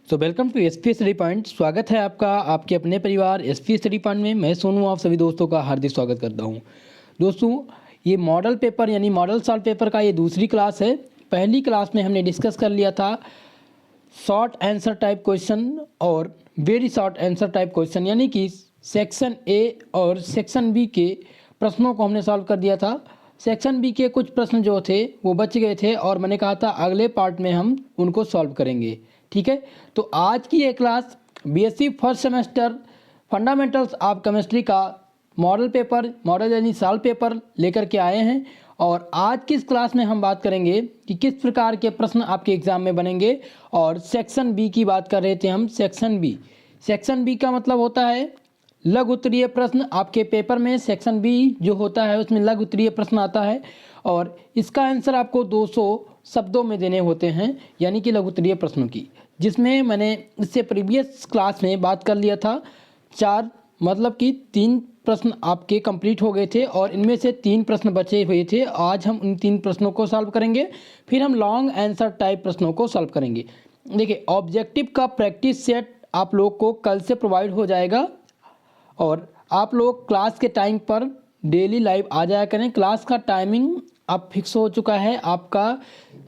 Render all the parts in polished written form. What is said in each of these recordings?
Welcome to SP study point. स्वागत है आपका आपके अपने परिवार एसपी स्टडी पॉइंट में। मैं सोनू आप सभी दोस्तों का हार्दिक स्वागत करता हूं। दोस्तों, ये मॉडल पेपर यानी मॉडल सॉल्व पेपर का ये दूसरी क्लास है। पहली क्लास में हमने डिस्कस कर लिया था शॉर्ट आंसर टाइप क्वेश्चन और very short answer type question, यानी कि सेक्शन ए और सेक्शन बी के प्रश्नों को हमने सॉल्व कर दिया था। सेक्शन बी के कुछ प्रश्न जो थे वो बच गए थे और मैंने कहा था अगले पार्ट में हम उनको सॉल्व करेंगे। ठीक है, तो आज की ये class BSc first semester fundamentals of chemistry का मॉडल यानी सॉल्व पेपर लेकर के आए हैं। और आज की इस क्लास में हम बात करेंगे कि किस प्रकार के प्रश्न आपके एग्जाम में बनेंगे। और सेक्शन बी की बात कर रहे थे हम। सेक्शन बी का मतलब होता है लघु उत्तरीय प्रश्न। आपके पेपर में सेक्शन बी जो होता है उसमें लघु उत्तरीय प्रश्न आता है और इसका आंसर आपको 200 शब्दों में देने होते हैं, यानी कि लघु उत्तरीय प्रश्नों की, जिसमें मैंने इससे प्रीवियस क्लास में बात कर लिया था। 4 मतलब कि 3 प्रश्न आपके कंप्लीट हो गए थे और इनमें से 3 प्रश्न बचे हुए थे। आज हम उन 3 प्रश्नों को सॉल्व करेंगे, फिर हम लॉन्ग आंसर टाइप प्रश्नों को सॉल्व करेंगे। देखिए, ऑब्जेक्टिव का प्रैक्टिस सेट आप लोग को कल से प्रोवाइड हो जाएगा और आप लोग क्लास के टाइम पर डेली लाइव आ जाया करें। क्लास का टाइमिंग अब फिक्स हो चुका है आपका।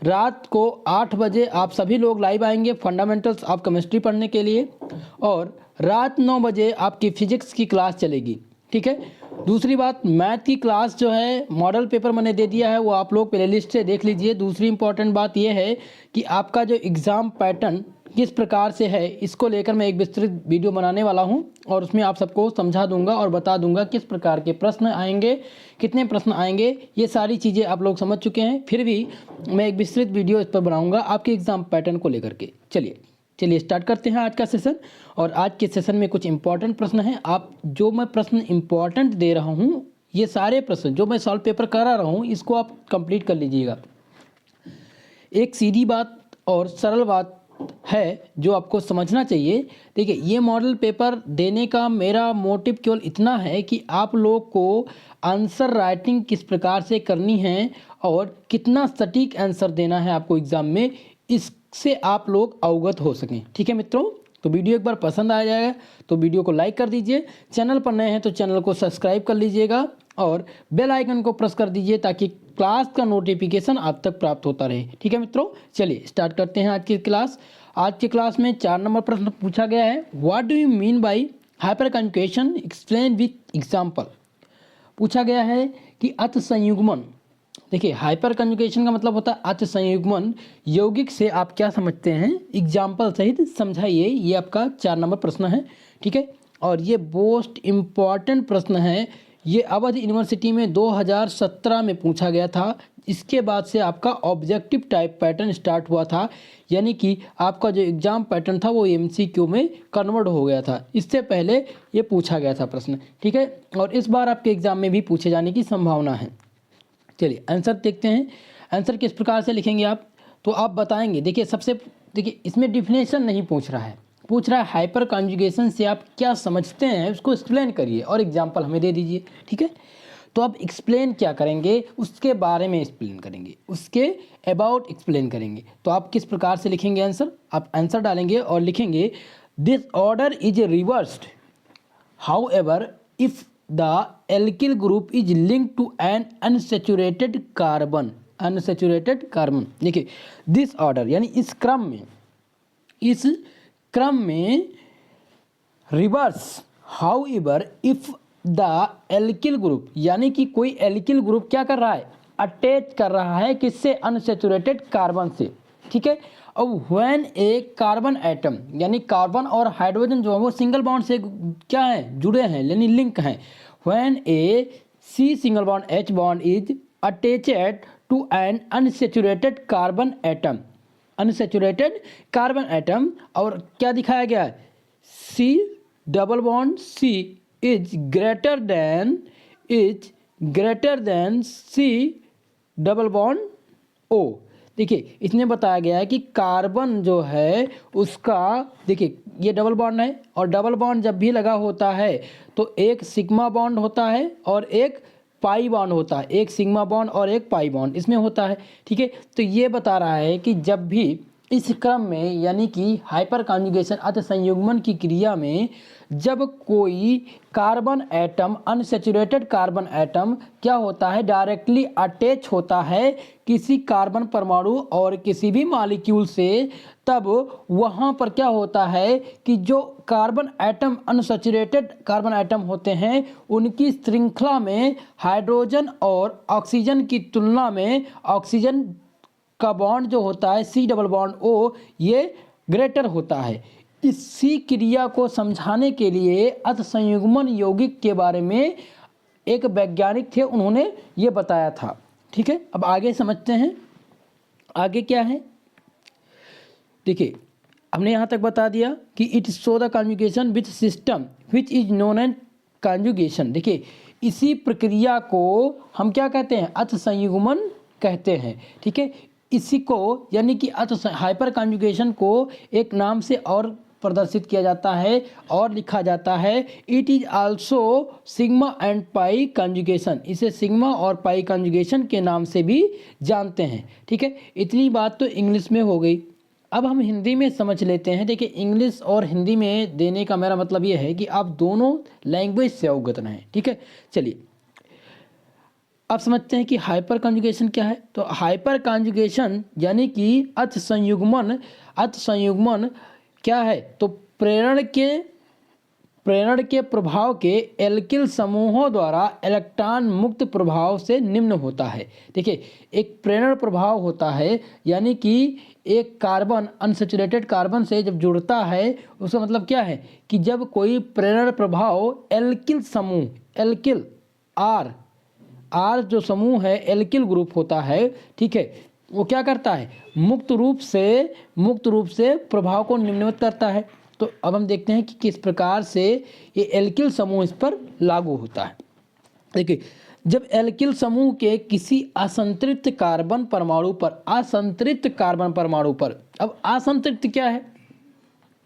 रात को 8 बजे आप सभी लोग लाइव आएंगे फंडामेंटल्स ऑफ केमिस्ट्री पढ़ने के लिए और रात 9 बजे आपकी फिजिक्स की क्लास चलेगी। ठीक है, दूसरी बात, मैथ की क्लास जो है मॉडल पेपर मैंने दे दिया है, वो आप लोग प्लेलिस्ट से देख लीजिए। दूसरी इंपॉर्टेंट बात यह है कि आपका जो एग्ज़ाम पैटर्न किस प्रकार से है, इसको लेकर मैं एक विस्तृत वीडियो बनाने वाला हूं और उसमें आप सबको समझा दूंगा और बता दूंगा किस प्रकार के प्रश्न आएंगे, कितने प्रश्न आएंगे। ये सारी चीज़ें आप लोग समझ चुके हैं, फिर भी मैं एक विस्तृत वीडियो इस पर बनाऊंगा आपके एग्ज़ाम पैटर्न को लेकर के। चलिए स्टार्ट करते हैं आज का सेशन। और आज के सेशन में कुछ इंपॉर्टेंट प्रश्न हैं। आप जो मैं प्रश्न इंपॉर्टेंट दे रहा हूँ, ये सारे प्रश्न जो मैं सॉल्व पेपर करा रहा हूँ, इसको आप कंप्लीट कर लीजिएगा। एक सीधी बात और सरल बात है जो आपको समझना चाहिए। देखिए, ये मॉडल पेपर देने का मेरा मोटिव केवल इतना है कि आप लोग को आंसर राइटिंग किस प्रकार से करनी है और कितना सटीक आंसर देना है आपको एग्ज़ाम में, इससे आप लोग अवगत हो सकें। ठीक है मित्रों, तो वीडियो एक बार पसंद आ जाएगा तो वीडियो को लाइक कर दीजिए। चैनल पर नए हैं तो चैनल को सब्सक्राइब कर लीजिएगा और बेल आइकन को प्रेस कर दीजिए ताकि क्लास का नोटिफिकेशन आप तक प्राप्त होता रहे। ठीक है मित्रों, चलिए स्टार्ट करते हैं आज की क्लास। आज की क्लास में 4 नंबर प्रश्न पूछा गया है। What do you mean by hyper conjugation, explain with example. पूछा गया है कि अत संयुग्मन। देखिए, हाइपर कंजुगेशन का मतलब होता है अत संयुग्मन। यौगिक से आप क्या समझते हैं, एग्जाम्पल सहित समझाइए। ये आपका 4 नंबर प्रश्न है। ठीक है, और ये मोस्ट इम्पॉर्टेंट प्रश्न है। ये अवध यूनिवर्सिटी में 2017 में पूछा गया था। इसके बाद से आपका ऑब्जेक्टिव टाइप पैटर्न स्टार्ट हुआ था, यानी कि आपका जो एग्ज़ाम पैटर्न था वो एमसीक्यू में कन्वर्ट हो गया था। इससे पहले ये पूछा गया था प्रश्न। ठीक है, और इस बार आपके एग्ज़ाम में भी पूछे जाने की संभावना है। चलिए आंसर देखते हैं। आंसर किस प्रकार से लिखेंगे आप, तो आप बताएंगे। देखिए इसमें डिफिनेशन नहीं पूछ रहा है, पूछ रहा है हाइपर कॉन्जुगेशन से आप क्या समझते हैं उसको एक्सप्लेन करिए और एग्जांपल हमें दे दीजिए। ठीक है, तो आप एक्सप्लेन क्या करेंगे, उसके बारे में एक्सप्लेन करेंगे, उसके अबाउट एक्सप्लेन करेंगे। तो आप किस प्रकार से लिखेंगे आंसर, आप आंसर डालेंगे और लिखेंगे this order is reversed however if the alkyl group is linked to an unsaturated carbon. देखिए, दिस ऑर्डर यानी इस क्रम में reverse however if the alkyl group, यानी कि कोई एल्किल ग्रुप क्या कर रहा है, अटैच कर रहा है किससे, अनसैचुरेटेड कार्बन से। ठीक है, अब व्हेन ए कार्बन एटम, यानी कार्बन और हाइड्रोजन जो है वो सिंगल बॉन्ड से क्या है, जुड़े हैं, यानी लिंक हैं। When a C single bond H bond is attached to an unsaturated carbon atom, और क्या दिखाया गया है, C double bond C is greater than C double bond O. देखिए, इसमें बताया गया है कि कार्बन जो है उसका, देखिए ये डबल बॉन्ड है और डबल बॉन्ड जब भी लगा होता है तो एक सिग्मा बॉन्ड होता है और एक पाई बॉन्ड होता है, एक सिग्मा बॉन्ड और एक पाई बॉन्ड इसमें होता है। ठीक है, तो ये बता रहा है कि जब भी इस क्रम में यानी कि हाइपर कॉन्जुगेशन अतः संयुग्मन की क्रिया में जब कोई carbon atom unsaturated carbon atom क्या होता है, डायरेक्टली अटैच होता है किसी कार्बन परमाणु और किसी भी मॉलिक्यूल से, तब वहाँ पर क्या होता है कि जो carbon atom unsaturated carbon atom होते हैं उनकी श्रृंखला में हाइड्रोजन और ऑक्सीजन की तुलना में ऑक्सीजन का बॉन्ड जो होता है सी डबल बॉन्ड ओ, ये ग्रेटर होता है। इसी क्रिया को समझाने के लिए अतसंयुग्मन यौगिक के बारे में एक वैज्ञानिक थे, उन्होंने ये बताया था। ठीक है, अब आगे समझते हैं आगे क्या है। देखिए, हमने यहाँ तक बता दिया कि it show the conjugation with system which is known as conjugation. देखिए, इसी प्रक्रिया को हम क्या कहते हैं, अतसंयुग्मन कहते हैं। ठीक है, इसी को यानी कि हाइपर कॉन्जुगेशन को एक नाम से और प्रदर्शित किया जाता है और लिखा जाता है, it is also sigma and pi conjugation. इसे सिग्मा और पाई कॉन्जुगेशन के नाम से भी जानते हैं। ठीक है, इतनी बात तो इंग्लिश में हो गई। अब हम हिंदी में समझ लेते हैं। देखिए, इंग्लिश और हिंदी में देने का मेरा मतलब ये है कि आप दोनों लैंग्वेज से अवगत रहें। ठीक है, चलिए अब समझते हैं कि हाइपर कॉन्जुगेशन क्या है। तो हाइपर कॉन्जुगेशन यानी कि अतसंयुग्मन क्या है, तो प्रेरण के प्रभाव के एल्किल समूहों द्वारा इलेक्ट्रॉन मुक्त प्रभाव से निम्न होता है। देखिए, एक प्रेरण प्रभाव होता है यानी कि एक कार्बन अनसैचुरेटेड कार्बन से जब जुड़ता है, उसका मतलब क्या है कि जब कोई प्रेरण प्रभाव एल्किल समूह, एल्किल आर जो समूह है एल्किल ग्रुप होता है, ठीक है, वो क्या करता है, मुक्त रूप से प्रभाव को निम्नवत करता है। तो अब हम देखते हैं कि किस प्रकार से ये एल्किल समूह इस पर लागू होता है। देखिए, जब एल्किल समूह के किसी असंतृप्त कार्बन परमाणु पर अब असंतृप्त क्या है,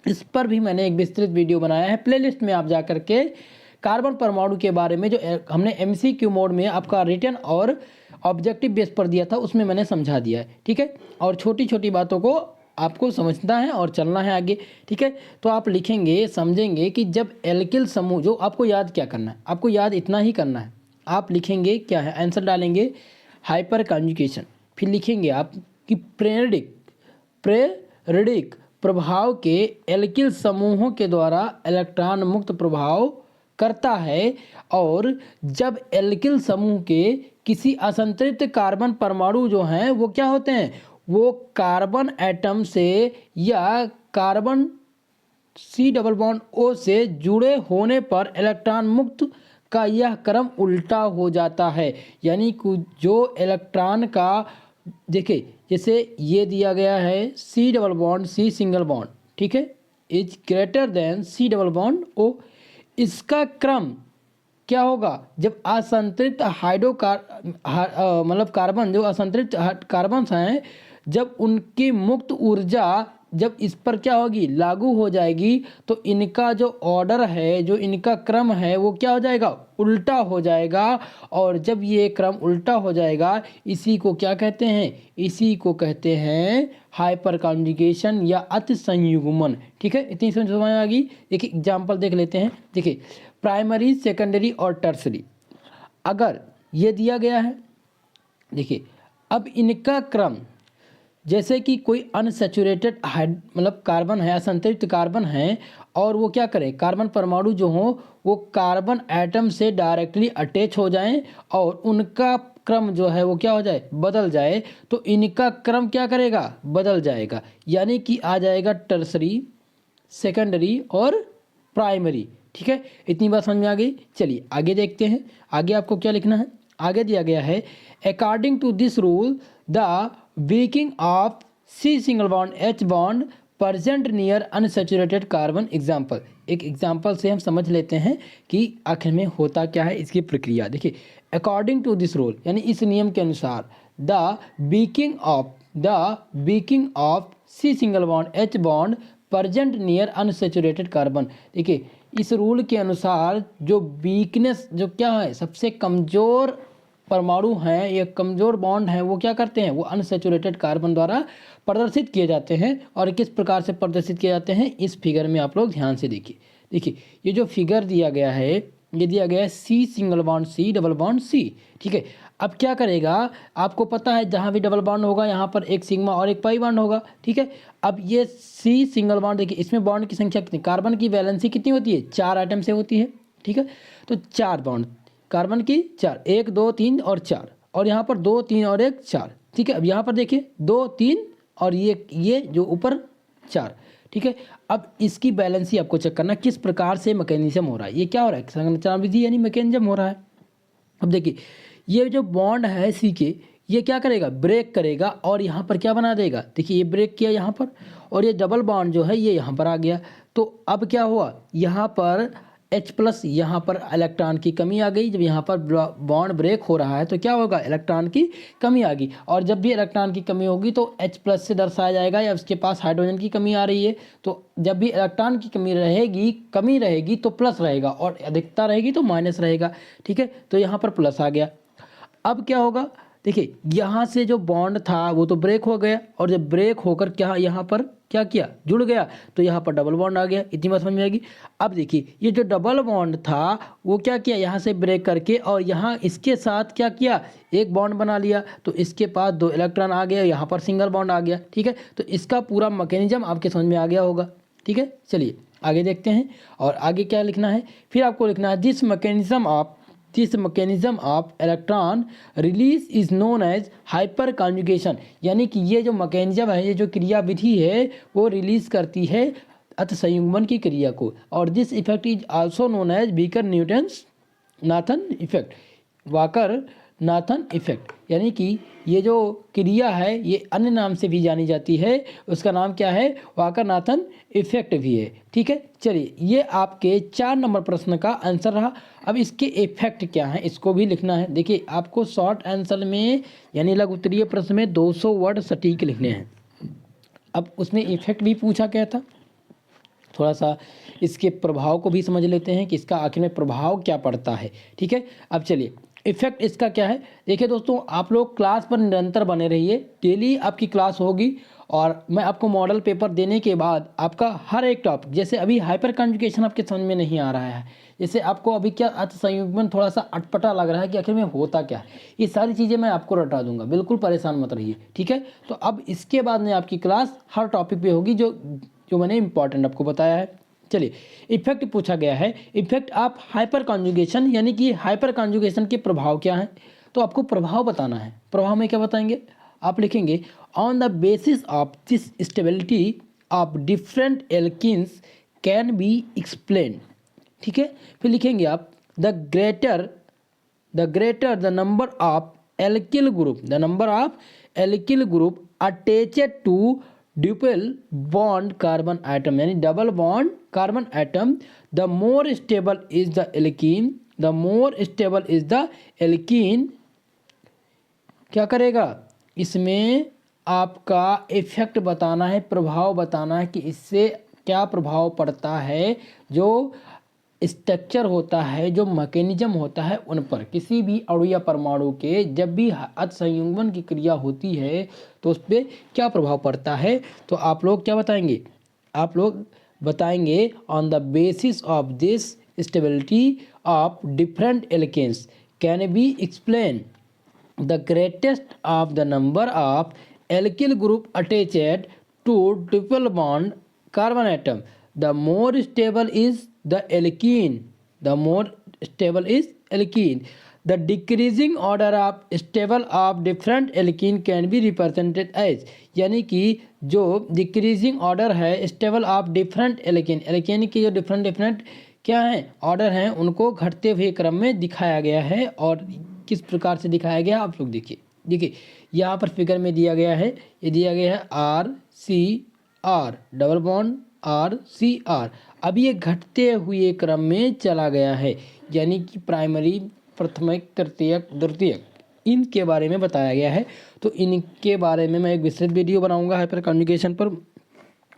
इस पर भी मैंने एक विस्तृत वीडियो बनाया है, प्लेलिस्ट में आप जा करके कार्बन परमाणु के बारे में जो हमने एमसीक्यू मोड में आपका रिटन और ऑब्जेक्टिव बेस पर दिया था, उसमें मैंने समझा दिया है। ठीक है, और छोटी छोटी बातों को आपको समझना है और चलना है आगे। ठीक है, तो आप लिखेंगे, समझेंगे कि जब एल्किल समूह, जो आपको याद क्या करना है, आपको याद इतना ही करना है, आप लिखेंगे क्या है, आंसर डालेंगे हाइपर कॉन्जुगेशन, फिर लिखेंगे आप कि प्रेरिक प्रभाव के एल्किल समूहों के द्वारा इलेक्ट्रॉन मुक्त प्रभाव करता है, और जब एल्किल समूह के किसी असंतृप्त कार्बन परमाणु जो हैं वो क्या होते हैं, वो कार्बन एटम से या carbon C double bond O से जुड़े होने पर इलेक्ट्रॉन मुक्त का यह क्रम उल्टा हो जाता है। यानी जो इलेक्ट्रॉन का, देखिए जैसे ये दिया गया है C double bond C single bond, ठीक है, is greater than C double bond O, इसका क्रम क्या होगा, जब असंतृप्त मतलब कार्बन, जो असंतृप्त कार्बन हैं, जब उनकी मुक्त ऊर्जा जब इस पर क्या होगी, लागू हो जाएगी, तो इनका जो ऑर्डर है, जो इनका क्रम है, वो क्या हो जाएगा, उल्टा हो जाएगा। और जब ये क्रम उल्टा हो जाएगा, इसी को क्या कहते हैं, इसी को कहते हैं हाइपर कॉन्जुगेशन या अतिसंयुग्मन। ठीक है, इतनी समझ में आ गई। देखिए एग्जाम्पल देख लेते हैं। देखिए, प्राइमरी, सेकेंडरी और टर्सरी, अगर ये दिया गया है, देखिए अब इनका क्रम, जैसे कि कोई अनसैचुरेटेड मतलब कार्बन है, असंतृप्त कार्बन है, और वो क्या करे, कार्बन परमाणु जो हो वो कार्बन एटम से डायरेक्टली अटैच हो जाएं और उनका क्रम जो है वो क्या हो जाए, बदल जाए, तो इनका क्रम क्या करेगा, बदल जाएगा, यानी कि आ जाएगा टर्सरी, सेकेंडरी और प्राइमरी। ठीक है, इतनी बात समझ में आ गई। चलिए आगे देखते हैं, आगे आपको क्या लिखना है। आगे दिया गया है, according to this rule the weaking of C single bond H bond present near unsaturated carbon example। एक एग्जाम्पल से हम समझ लेते हैं कि आखिर में होता क्या है इसकी प्रक्रिया। देखिए, अकॉर्डिंग टू दिस रूल यानी इस नियम के अनुसार, the weaking of C single bond H bond present near unsaturated carbon। देखिए, इस रूल के अनुसार जो वीकनेस, जो क्या है, सबसे कमज़ोर परमाणु हैं, ये कमज़ोर बॉन्ड हैं, वो क्या करते हैं, वो अनसैचुरेटेड कार्बन द्वारा प्रदर्शित किए जाते हैं। और किस प्रकार से प्रदर्शित किए जाते हैं, इस फिगर में आप लोग ध्यान से देखिए। देखिए ये जो फिगर दिया गया है, ये दिया गया है C single bond C double bond C, ठीक है। अब क्या करेगा, आपको पता है जहाँ भी डबल बॉन्ड होगा यहाँ पर एक सिग्मा और एक पाई बॉन्ड होगा, ठीक है। अब ये सी सिंगल बॉन्ड, देखिए इसमें बॉन्ड की संख्या कितनी, कार्बन की वैलेंसी कितनी होती है, 4 आइटम से होती है, ठीक है। तो 4 बॉन्ड कार्बन की 4, 1 2 3 और 4, और यहाँ पर 2 3 और 1 4, ठीक है। अब यहाँ पर देखिए 2 3 और ये जो ऊपर 4, ठीक है। अब इसकी बैलेंसी आपको चेक करना किस प्रकार से मैकेनिज्म हो रहा है, ये क्या हो रहा है, संरचना विधि यानी मैकेनिज्म हो रहा है। अब देखिए ये जो बॉन्ड है सी के, ये क्या करेगा, ब्रेक करेगा और यहाँ पर क्या बना देगा, देखिए ये ब्रेक किया यहाँ पर, और ये डबल बॉन्ड जो है ये यहाँ पर आ गया। तो अब क्या हुआ, यहाँ पर H+ यहाँ पर इलेक्ट्रॉन की कमी आ गई। जब यहाँ पर बॉन्ड ब्रेक हो रहा है तो क्या होगा, इलेक्ट्रॉन की कमी आ गई। और जब भी इलेक्ट्रॉन की कमी होगी तो H+ से दर्शाया जाएगा, या उसके पास हाइड्रोजन की कमी आ रही है तो जब भी इलेक्ट्रॉन की कमी रहेगी तो प्लस रहेगा, और अधिकता रहेगी तो माइनस रहेगा, ठीक है। तो यहाँ पर प्लस आ गया। अब क्या होगा, देखिए यहाँ से जो बॉन्ड था वो तो ब्रेक हो गया, और जब ब्रेक होकर क्या यहाँ पर क्या किया, जुड़ गया, तो यहाँ पर डबल बॉन्ड आ गया। इतनी बात समझ में आएगी। अब देखिए ये जो डबल बॉन्ड था वो क्या किया, यहाँ से ब्रेक करके और यहाँ इसके साथ क्या किया, एक बॉन्ड बना लिया, तो इसके पास 2 इलेक्ट्रॉन आ गया, यहाँ पर सिंगल बॉन्ड आ गया, ठीक है। तो इसका पूरा मैकेनिज्म आपके समझ में आ गया होगा, ठीक है। चलिए आगे देखते हैं, और आगे क्या लिखना है, फिर आपको लिखना है this mechanism of electron release is known as hyperconjugation, यानी कि ये जो मैकेनिज्म है, ये जो क्रिया विधि है वो रिलीज करती है अतिसंयुग्मन की क्रिया को। और this effect is also known as Baker Newton's Nathan effect, Baker Nathan effect, यानी कि ये जो क्रिया है ये अन्य नाम से भी जानी जाती है, उसका नाम क्या है, वाकर नाथन इफेक्ट भी है, ठीक है। चलिए ये आपके 4 नंबर प्रश्न का आंसर रहा। अब इसके इफेक्ट क्या हैं, इसको भी लिखना है। देखिए आपको शॉर्ट आंसर में यानी लघु उत्तरीय प्रश्न में 200 वर्ड सटीक लिखने हैं। अब उसमें इफेक्ट भी पूछा गया था, थोड़ा सा इसके प्रभाव को भी समझ लेते हैं कि इसका आखिर में प्रभाव क्या पड़ता है, ठीक है। अब चलिए इफेक्ट इसका क्या है, देखिए दोस्तों आप लोग क्लास पर निरंतर बने रहिए, डेली आपकी क्लास होगी, और मैं आपको मॉडल पेपर देने के बाद आपका हर एक टॉपिक, जैसे अभी हाइपर कॉन्जुगेशन आपके समझ में नहीं आ रहा है, जैसे आपको अभी क्या अतिसंयुग्मन थोड़ा सा अटपटा लग रहा है कि आखिर में होता क्या है, ये सारी चीज़ें मैं आपको रटा दूंगा, बिल्कुल परेशान मत रहिए, ठीक है। तो अब इसके बाद में आपकी क्लास हर टॉपिक पे होगी जो मैंने इंपॉर्टेंट आपको बताया है। चलिए इफेक्ट पूछा गया है, इफेक्ट ऑफ हाइपर कॉन्जुगेशन, यानी कि हाइपर कॉन्जुगेशन के प्रभाव क्या हैं, तो आपको प्रभाव बताना है। प्रभाव में क्या बताएंगे, आप लिखेंगे on the basis of this stability of different alkenes can be explain, ठीक है। फिर लिखेंगे आप the greater the number of alkyl group attached to double bond carbon atom, यानी double bond carbon atom, the more stable is the alkene, क्या करेगा, इसमें आपका इफेक्ट बताना है, प्रभाव बताना है कि इससे क्या प्रभाव पड़ता है, जो स्ट्रक्चर होता है, जो मैकेनिज्म होता है उन पर, किसी भी अणु या परमाणु के जब भी अतिसंयुग्मन की क्रिया होती है तो उस पर क्या प्रभाव पड़ता है। तो आप लोग क्या बताएंगे, आप लोग बताएंगे on the basis of this stability of different alkanes can be explain the greatest of the number of alkyl group attached to triple bond carbon atom, the more stable is the alkene, the decreasing order of stable of different alkene can be represented as, यानी कि जो decreasing order है stable of different alkene की जो different क्या हैं order हैं उनको घटते हुए क्रम में दिखाया गया है। और किस प्रकार से दिखाया गया आप लोग देखिए यहाँ पर फिगर में दिया गया है, ये दिया गया है RCR डबल बॉन्ड RCR। अब ये घटते हुए क्रम में चला गया है, यानी कि प्राइमरी, प्राथमिक, तृतीयक, द्वितीयक, इनके बारे में बताया गया है। तो इनके बारे में मैं एक विस्तृत वीडियो बनाऊंगा हाइपर कॉन्जुगेशन पर,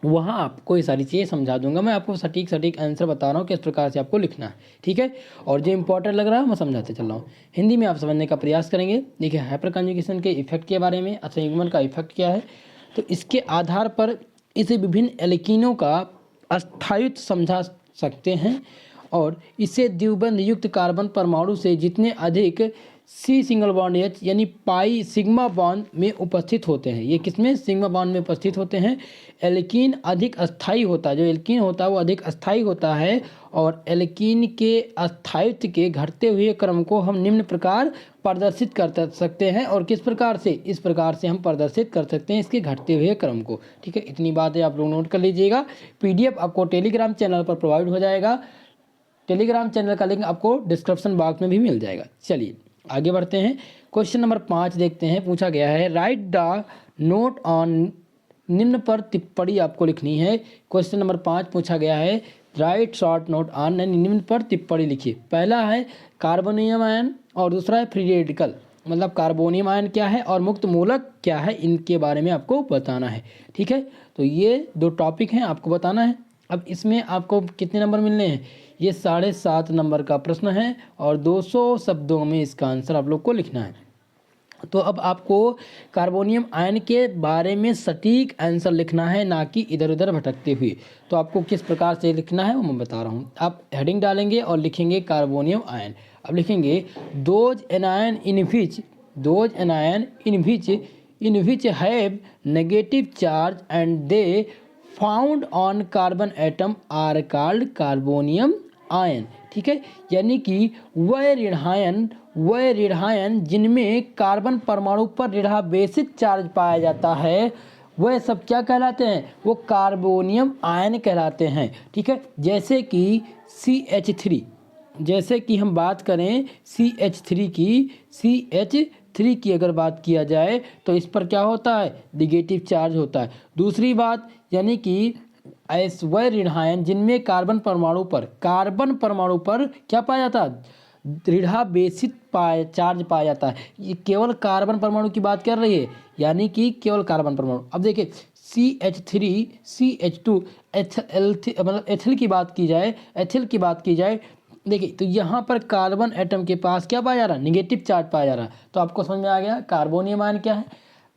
वहाँ आपको ये सारी चीज़ें समझा दूंगा। मैं आपको सटीक आंसर बता रहा हूँ किस प्रकार से आपको लिखना है, ठीक है। और जो इंपॉर्टेंट लग रहा है मैं समझाते चल रहा हूँ। हिंदी में आप समझने का प्रयास करेंगे। देखिए, हाइपर कंजुगेशन के इफेक्ट के बारे में, असंयुग्मन का इफेक्ट क्या है, तो इसके आधार पर इसे विभिन्न एल्कीनों का अस्थायित्व समझा सकते हैं। और इसे द्विबंध युक्त कार्बन परमाणु से जितने अधिक सी सिंगल बॉन्ड एच यानी पाई सिग्मा बॉन्ड में उपस्थित होते हैं, ये किसमें, सिग्मा बॉन्ड में उपस्थित होते हैं, एल्कीन अधिक अस्थायी होता है। जो एल्कीन होता है वो अधिक अस्थायी होता है। और एल्कीन के अस्थायित्व के घटते हुए क्रम को हम निम्न प्रकार प्रदर्शित कर सकते हैं। और किस प्रकार से, इस प्रकार से हम प्रदर्शित कर सकते हैं इसके घटते हुए क्रम को, ठीक है। इतनी बातें आप लोग नोट कर लीजिएगा। PDF आपको टेलीग्राम चैनल पर प्रोवाइड हो जाएगा। टेलीग्राम चैनल का लिंक आपको डिस्क्रिप्शन बॉक्स में भी मिल जाएगा। चलिए आगे बढ़ते हैं। क्वेश्चन नंबर 5 देखते हैं। पूछा गया है राइट द नोट ऑन, निम्न पर टिप्पणी आपको लिखनी है। क्वेश्चन नंबर 5 पूछा गया है राइट शॉर्ट नोट ऑन, निम्न पर टिप्पणी लिखिए। पहला है कार्बोनियम आयन और दूसरा है फ्री रेडिकल। मतलब कार्बोनियम आयन क्या है और मुक्त मूलक क्या है, इनके बारे में आपको बताना है, ठीक है। तो ये 2 टॉपिक हैं, आपको बताना है। अब इसमें आपको कितने नंबर मिलने हैं, ये 7.5 नंबर का प्रश्न है और 200 शब्दों में इसका आंसर आप लोग को लिखना है। तो अब आपको कार्बोनियम आयन के बारे में सटीक आंसर लिखना है, ना कि इधर उधर भटकते हुए। तो आपको किस प्रकार से लिखना है वो मैं बता रहा हूँ। आप हेडिंग डालेंगे और लिखेंगे कार्बोनियम आयन। अब लिखेंगे those anion in which have negative charge and they found on carbon atom are called carbonium ion, ठीक है। यानी कि वह ऋणायन जिनमें कार्बन परमाणु पर ऋणावेशित चार्ज पाया जाता है, वह सब क्या कहलाते हैं, वो कार्बोनियम आयन कहलाते हैं, ठीक है। जैसे कि CH3, जैसे कि हम बात करें CH3 की अगर बात किया जाए तो इस पर क्या होता है, निगेटिव चार्ज होता है। दूसरी बात, यानी कि वह ऋणायन जिनमें कार्बन परमाणु पर क्या पाया जाता है, ऋणावेशित चार्ज पाया जाता है। ये केवल कार्बन परमाणु की बात कर रही है, यानी कि केवल कार्बन परमाणु। अब देखिए CH3 CH2 मतलब एथिल की बात की जाए, देखिए तो यहाँ पर कार्बन एटम के पास क्या पाया जा रहा है, निगेटिव चार्ज पाया जा रहा है। तो आपको समझ में आ गया कार्बोनियम आयन क्या है।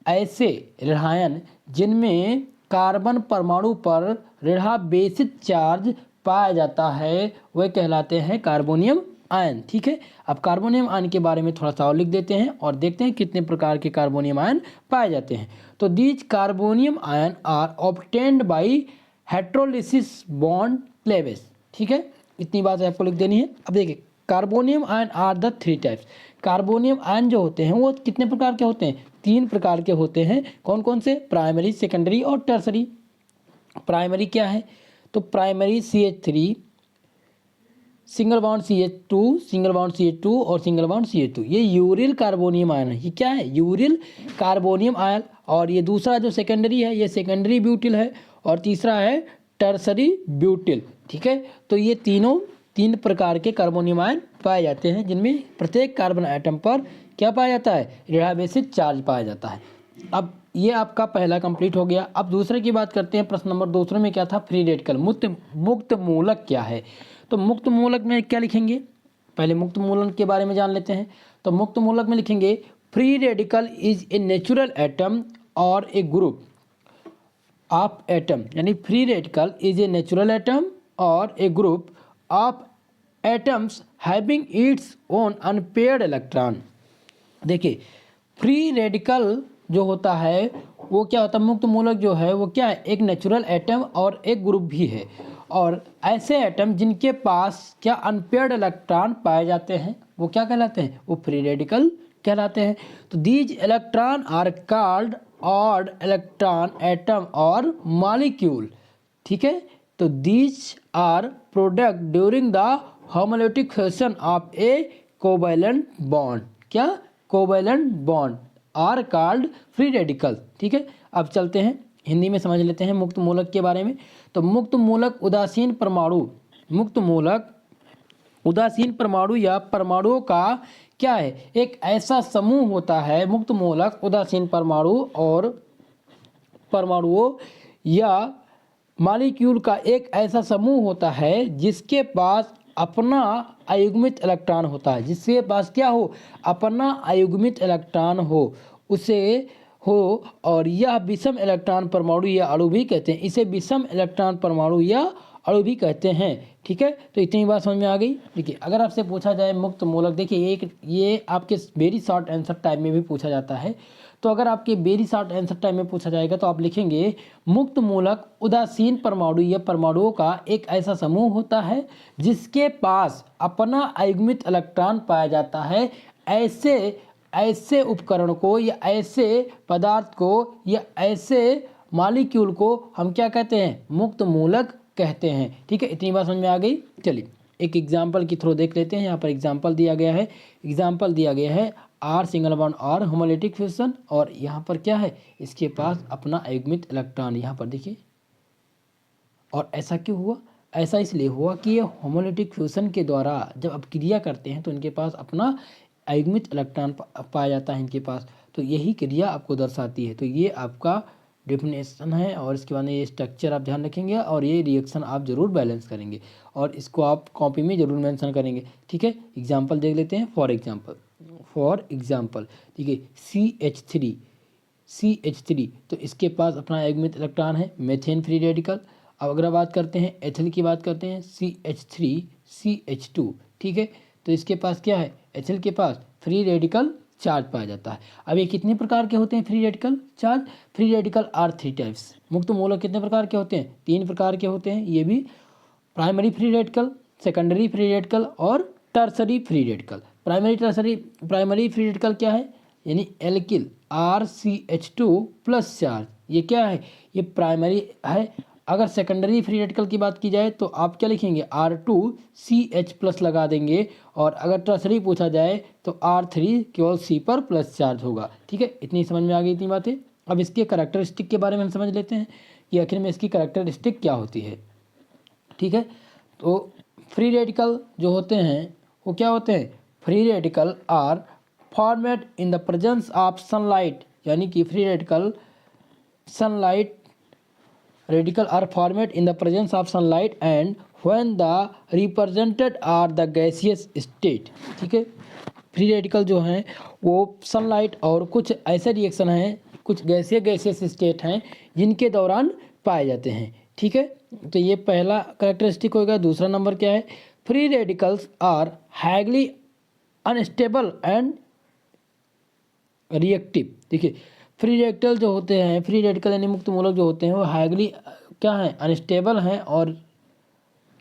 ऐसे ऋणायन जिनमें कार्बन परमाणु पर ऋणावेशित चार्ज पाया जाता है वह कहलाते हैं कार्बोनियम आयन, ठीक है। अब कार्बोनियम आयन के बारे में थोड़ा सा और लिख देते हैं और देखते हैं कितने प्रकार के कार्बोनियम आयन पाए जाते हैं। तो these carbonium ion are obtained by heterolysis bond cleavage, ठीक है। इतनी बात आपको लिख देनी है। अब देखिए carbonium ion are the 3 types. Carbonium ion जो होते हैं वो कितने प्रकार के होते हैं, 3 प्रकार के होते हैं। कौन कौन से, प्राइमरी, सेकेंडरी और टर्सरी। प्राइमरी क्या है, तो primary CH3 single bond CH2 और सिंगल बॉन्ड CH2, ये यूरिल कार्बोनियम आयन है। ये क्या है, यूरिल कार्बोनियम आयन। और ये दूसरा जो सेकेंडरी है ये सेकेंडरी ब्यूटिल है और तीसरा है टर्सरी ब्यूटिल, ठीक है। तो ये 3 प्रकार के कार्बोनियम आयन पाए जाते हैं जिनमें प्रत्येक कार्बन एटम पर क्या पाया जाता है, ऋणावेशित चार्ज पाया जाता है। अब ये आपका पहला कंप्लीट हो गया। अब दूसरे की बात करते हैं। प्रश्न नंबर दूसरे में क्या था, फ्री रेडिकल, मुक्त मूलक क्या है। तो मुक्त मूलक में क्या लिखेंगे, पहले मुक्त मूलक के बारे में जान लेते हैं। तो मुक्त मूलक में लिखेंगे free radical is a natural atom और ए ग्रुप ऑफ एटम, यानी free radical is a natural atom और a group of atoms having its own unpaired electron. देखिए फ्री रेडिकल जो होता है वो क्या होता है, मुक्त मूलक जो है वो क्या है, एक नेचुरल एटम और एक ग्रुप भी है। और ऐसे एटम जिनके पास क्या अनपेयर्ड इलेक्ट्रॉन पाए जाते हैं वो क्या कहलाते हैं, वो फ्री रेडिकल कहलाते हैं। तो these electron are called odd electron atom और मॉलिक्यूल, ठीक है। तो these are product during the homolytic fusion of a covalent bond, क्या, covalent bond are called free radical, ठीक है। अब चलते हैं हिंदी में समझ लेते हैं मुक्त मूलक के बारे में। तो मुक्त मूलक उदासीन परमाणु या परमाणुओं का क्या है, एक ऐसा समूह होता है। मुक्त मूलक उदासीन परमाणु और परमाणुओं या मॉलिक्यूल का एक ऐसा समूह होता है जिसके पास अपना अयुग्मित इलेक्ट्रॉन होता है, जिसके पास क्या हो, अपना अयुग्मित इलेक्ट्रॉन हो, उसे हो, और यह विषम इलेक्ट्रॉन परमाणु या अणु भी कहते हैं, इसे विषम इलेक्ट्रॉन परमाणु या अणु भी कहते हैं। ठीक है, तो इतनी बात समझ में आ गई। देखिए अगर आपसे पूछा जाए मुक्त मूलक, देखिए एक ये आपके वेरी शॉर्ट आंसर टाइप में भी पूछा जाता है, तो अगर आपके वेरी शॉर्ट आंसर टाइप में पूछा जाएगा तो आप लिखेंगे मुक्त मूलक उदासीन परमाणु या परमाणुओं का एक ऐसा समूह होता है जिसके पास अपना अयुग्मित इलेक्ट्रॉन पाया जाता है। ऐसे उपकरण को या ऐसे पदार्थ को या ऐसे मॉलिक्यूल को हम क्या कहते हैं, मुक्त मूलक कहते हैं। ठीक है, इतनी बात समझ में आ गई। चलिए एक एग्जाम्पल के थ्रू देख लेते हैं। यहाँ पर एग्जाम्पल दिया गया है आर सिंगल बॉन्ड और होमोलिटिक फ्यूजन, और यहाँ पर क्या है, इसके पास अपना अयुग्मित इलेक्ट्रॉन, यहाँ पर देखिए। और ऐसा क्यों हुआ, ऐसा इसलिए हुआ कि ये होमोलिटिक फ्यूजन के द्वारा जब अब क्रिया करते हैं तो इनके पास अपना अयुग्मित इलेक्ट्रॉन पाया जाता है इनके पास, तो यही क्रिया आपको दर्शाती है। तो ये आपका डेफिनेशन है, और इसके बाद ये स्ट्रक्चर आप ध्यान रखेंगे और ये रिएक्शन आप जरूर बैलेंस करेंगे और इसको आप कॉपी में जरूर मेंशन करेंगे। ठीक है, एग्जांपल देख लेते हैं। फॉर एग्जांपल देखिए CH3, तो इसके पास अपना अयुग्मित इलेक्ट्रॉन है, मेथेन फ्री रेडिकल। अब अगर बात करते हैं एथिल की, बात करते हैं CH3CH2। ठीक है, तो इसके पास क्या है, एथिल के पास फ्री रेडिकल चार्ज पाया जाता है। अब ये कितने प्रकार के होते हैं free radical charge, free radical are 3 types. मुक्त मूलक कितने प्रकार के होते हैं, 3 प्रकार के होते हैं, ये भी primary free radical, secondary free radical और tertiary free radical. Primary free radical क्या है, यानी एल्किल RCH2 प्लस चार्ज, ये क्या है, ये प्राइमरी है। अगर सेकेंडरी फ्री रेडिकल की बात की जाए तो आप क्या लिखेंगे, R2CH प्लस लगा देंगे, और अगर टर्सरी पूछा जाए तो R3 केवल C पर प्लस चार्ज होगा। ठीक है, इतनी समझ में आ गई इतनी बातें। अब इसके करैक्टरिस्टिक के बारे में हम समझ लेते हैं कि आखिर में इसकी करैक्टरिस्टिक क्या होती है। ठीक है, तो फ्री रेडिकल जो होते हैं वो क्या होते हैं, free radical are formed in the presence of sunlight, यानी कि free radical are formed in the presence of sunlight and when the represented are the gaseous state। ठीक है, फ्री रेडिकल जो हैं वो सनलाइट और कुछ ऐसे रिएक्शन हैं, कुछ गैसियस स्टेट हैं जिनके दौरान पाए जाते हैं। ठीक है, तो ये पहला करेक्टरिस्टिक होगा। दूसरा नंबर क्या है, free radicals are highly unstable and reactive. देखिए फ्री रेडिकल जो होते हैं, फ्री रेडिकल यानी मुक्त मूलक जो होते हैं वो हाईली क्या हैं, अनस्टेबल हैं और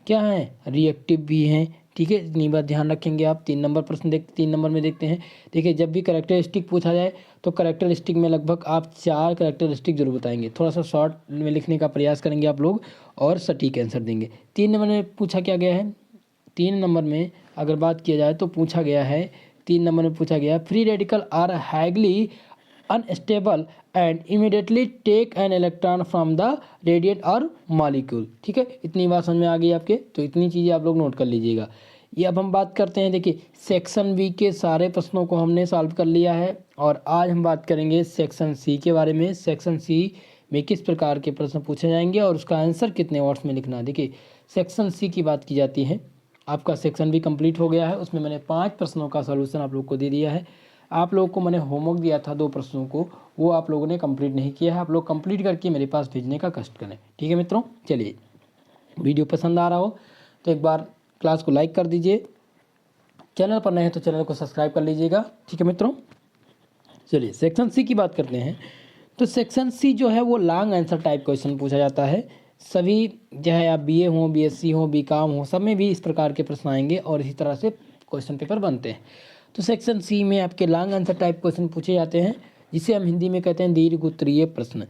क्या हैं, रिएक्टिव भी हैं। ठीक है, इतनी बात ध्यान रखेंगे आप। 3 नंबर में देखते हैं। देखिए जब भी करेक्टरिस्टिक पूछा जाए तो करेक्टरिस्टिक में लगभग आप 4 करेक्टरिस्टिक जरूर बताएंगे। थोड़ा सा शॉर्ट में लिखने का प्रयास करेंगे आप लोग और सटीक आंसर देंगे। 3 नंबर में पूछा क्या गया है, 3 नंबर में अगर बात किया जाए तो पूछा गया है, 3 नंबर में पूछा गया free radical are highly unstable and immediately take an electron from the radiate or molecule. ठीक है, इतनी बात समझ में आ गई आपके, तो इतनी चीज़ें आप लोग नोट कर लीजिएगा। ये अब हम बात करते हैं, देखिए सेक्शन बी के सारे प्रश्नों को हमने सॉल्व कर लिया है और आज हम बात करेंगे सेक्शन सी के बारे में। सेक्शन सी में किस प्रकार के प्रश्न पूछे जाएंगे और उसका आंसर कितने वर्ड्स में लिखना है। देखिए सेक्शन सी की बात की जाती है, आपका सेक्शन बी कंप्लीट हो गया है, उसमें मैंने 5 प्रश्नों का सॉल्यूशन आप लोग को दे दिया है। आप लोगों को मैंने होमवर्क दिया था 2 प्रश्नों को, वो आप लोगों ने कंप्लीट नहीं किया है। आप लोग कंप्लीट करके मेरे पास भेजने का कष्ट करें। ठीक है मित्रों, चलिए वीडियो पसंद आ रहा हो तो एक बार क्लास को लाइक कर दीजिए, चैनल पर नए हैं तो चैनल को सब्सक्राइब कर लीजिएगा। ठीक है मित्रों, चलिए सेक्शन सी की बात करते हैं। तो सेक्शन सी जो है वो लॉन्ग आंसर टाइप क्वेश्चन पूछा जाता है। सभी चाहे आप BA हो, BSc हो, BCom हो, सब में भी इस प्रकार के प्रश्न आएंगे और इसी तरह से क्वेश्चन पेपर बनते हैं। तो सेक्शन सी में आपके लॉन्ग आंसर टाइप क्वेश्चन पूछे जाते हैं, जिसे हम हिंदी में कहते हैं दीर्घ उत्तरीय प्रश्न।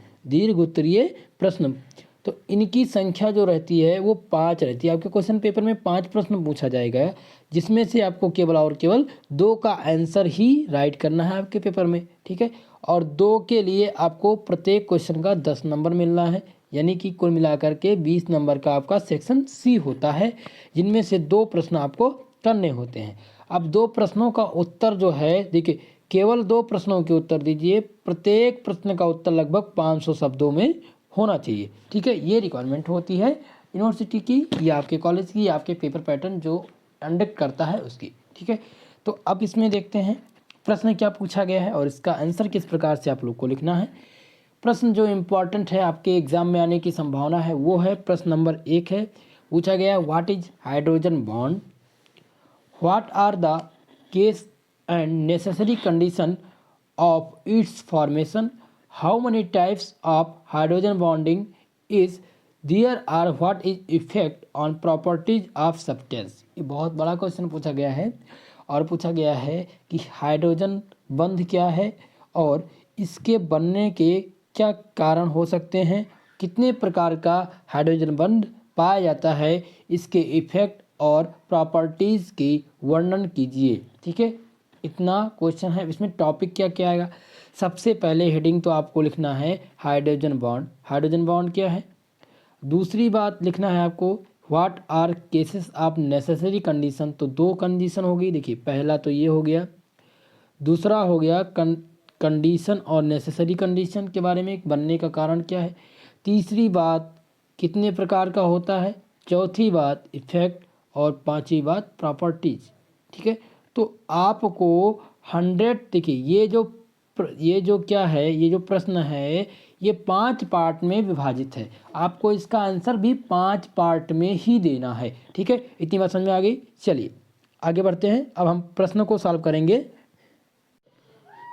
तो इनकी संख्या जो रहती है वो 5 रहती है। आपके क्वेश्चन पेपर में 5 प्रश्न पूछा जाएगा, जिसमें से आपको केवल 2 का आंसर ही राइट करना है आपके पेपर में। ठीक है, और 2 के लिए आपको प्रत्येक क्वेश्चन का 10 नंबर मिलना है, यानी कि कुल मिलाकर के 20 नंबर का आपका सेक्शन सी होता है, जिनमें से 2 प्रश्न आपको करने होते हैं। अब 2 प्रश्नों का उत्तर जो है, देखिए केवल 2 प्रश्नों के उत्तर दीजिए, प्रत्येक प्रश्न का उत्तर लगभग 500 शब्दों में होना चाहिए। ठीक है, ये रिक्वायरमेंट होती है यूनिवर्सिटी की या आपके कॉलेज की या आपके पेपर पैटर्न जो कंडक्ट करता है उसकी। ठीक है, तो अब इसमें देखते हैं प्रश्न क्या पूछा गया है और इसका आंसर किस प्रकार से आप लोग को लिखना है। प्रश्न जो इम्पोर्टेंट है आपके एग्जाम में आने की संभावना है वो है प्रश्न नंबर 1 है। पूछा गया है what is hydrogen bond, what are the case and necessary condition of its formation, how many types of hydrogen bonding is there are, what is effect on properties of substance. ये बहुत बड़ा question पूछा गया है और पूछा गया है कि हाइड्रोजन बंध क्या है और इसके बनने के क्या कारण हो सकते हैं, कितने प्रकार का हाइड्रोजन बंध पाया जाता है, इसके इफेक्ट और प्रॉपर्टीज़ की वर्णन कीजिए। ठीक है, इतना क्वेश्चन है। इसमें टॉपिक क्या क्या आएगा, सबसे पहले हेडिंग तो आपको लिखना है हाइड्रोजन बॉन्ड। हाइड्रोजन बॉन्ड क्या है। दूसरी बात लिखना है आपको what are cases of necessary condition. तो 2 कंडीशन होगी, देखिए पहला तो ये हो गया, दूसरा हो गया कंडीशन और नेसेसरी कंडीशन के बारे में, बनने का कारण क्या है। तीसरी बात कितने प्रकार का होता है, चौथी बात इफेक्ट और पांचवी बात प्रॉपर्टीज। ठीक है, तो आपको 100 देखिए ये जो क्या है, ये जो प्रश्न है ये 5 पार्ट में विभाजित है, आपको इसका आंसर भी 5 पार्ट में ही देना है। ठीक है, इतनी बात समझ में आ गई। चलिए आगे बढ़ते हैं, अब हम प्रश्न को सॉल्व करेंगे।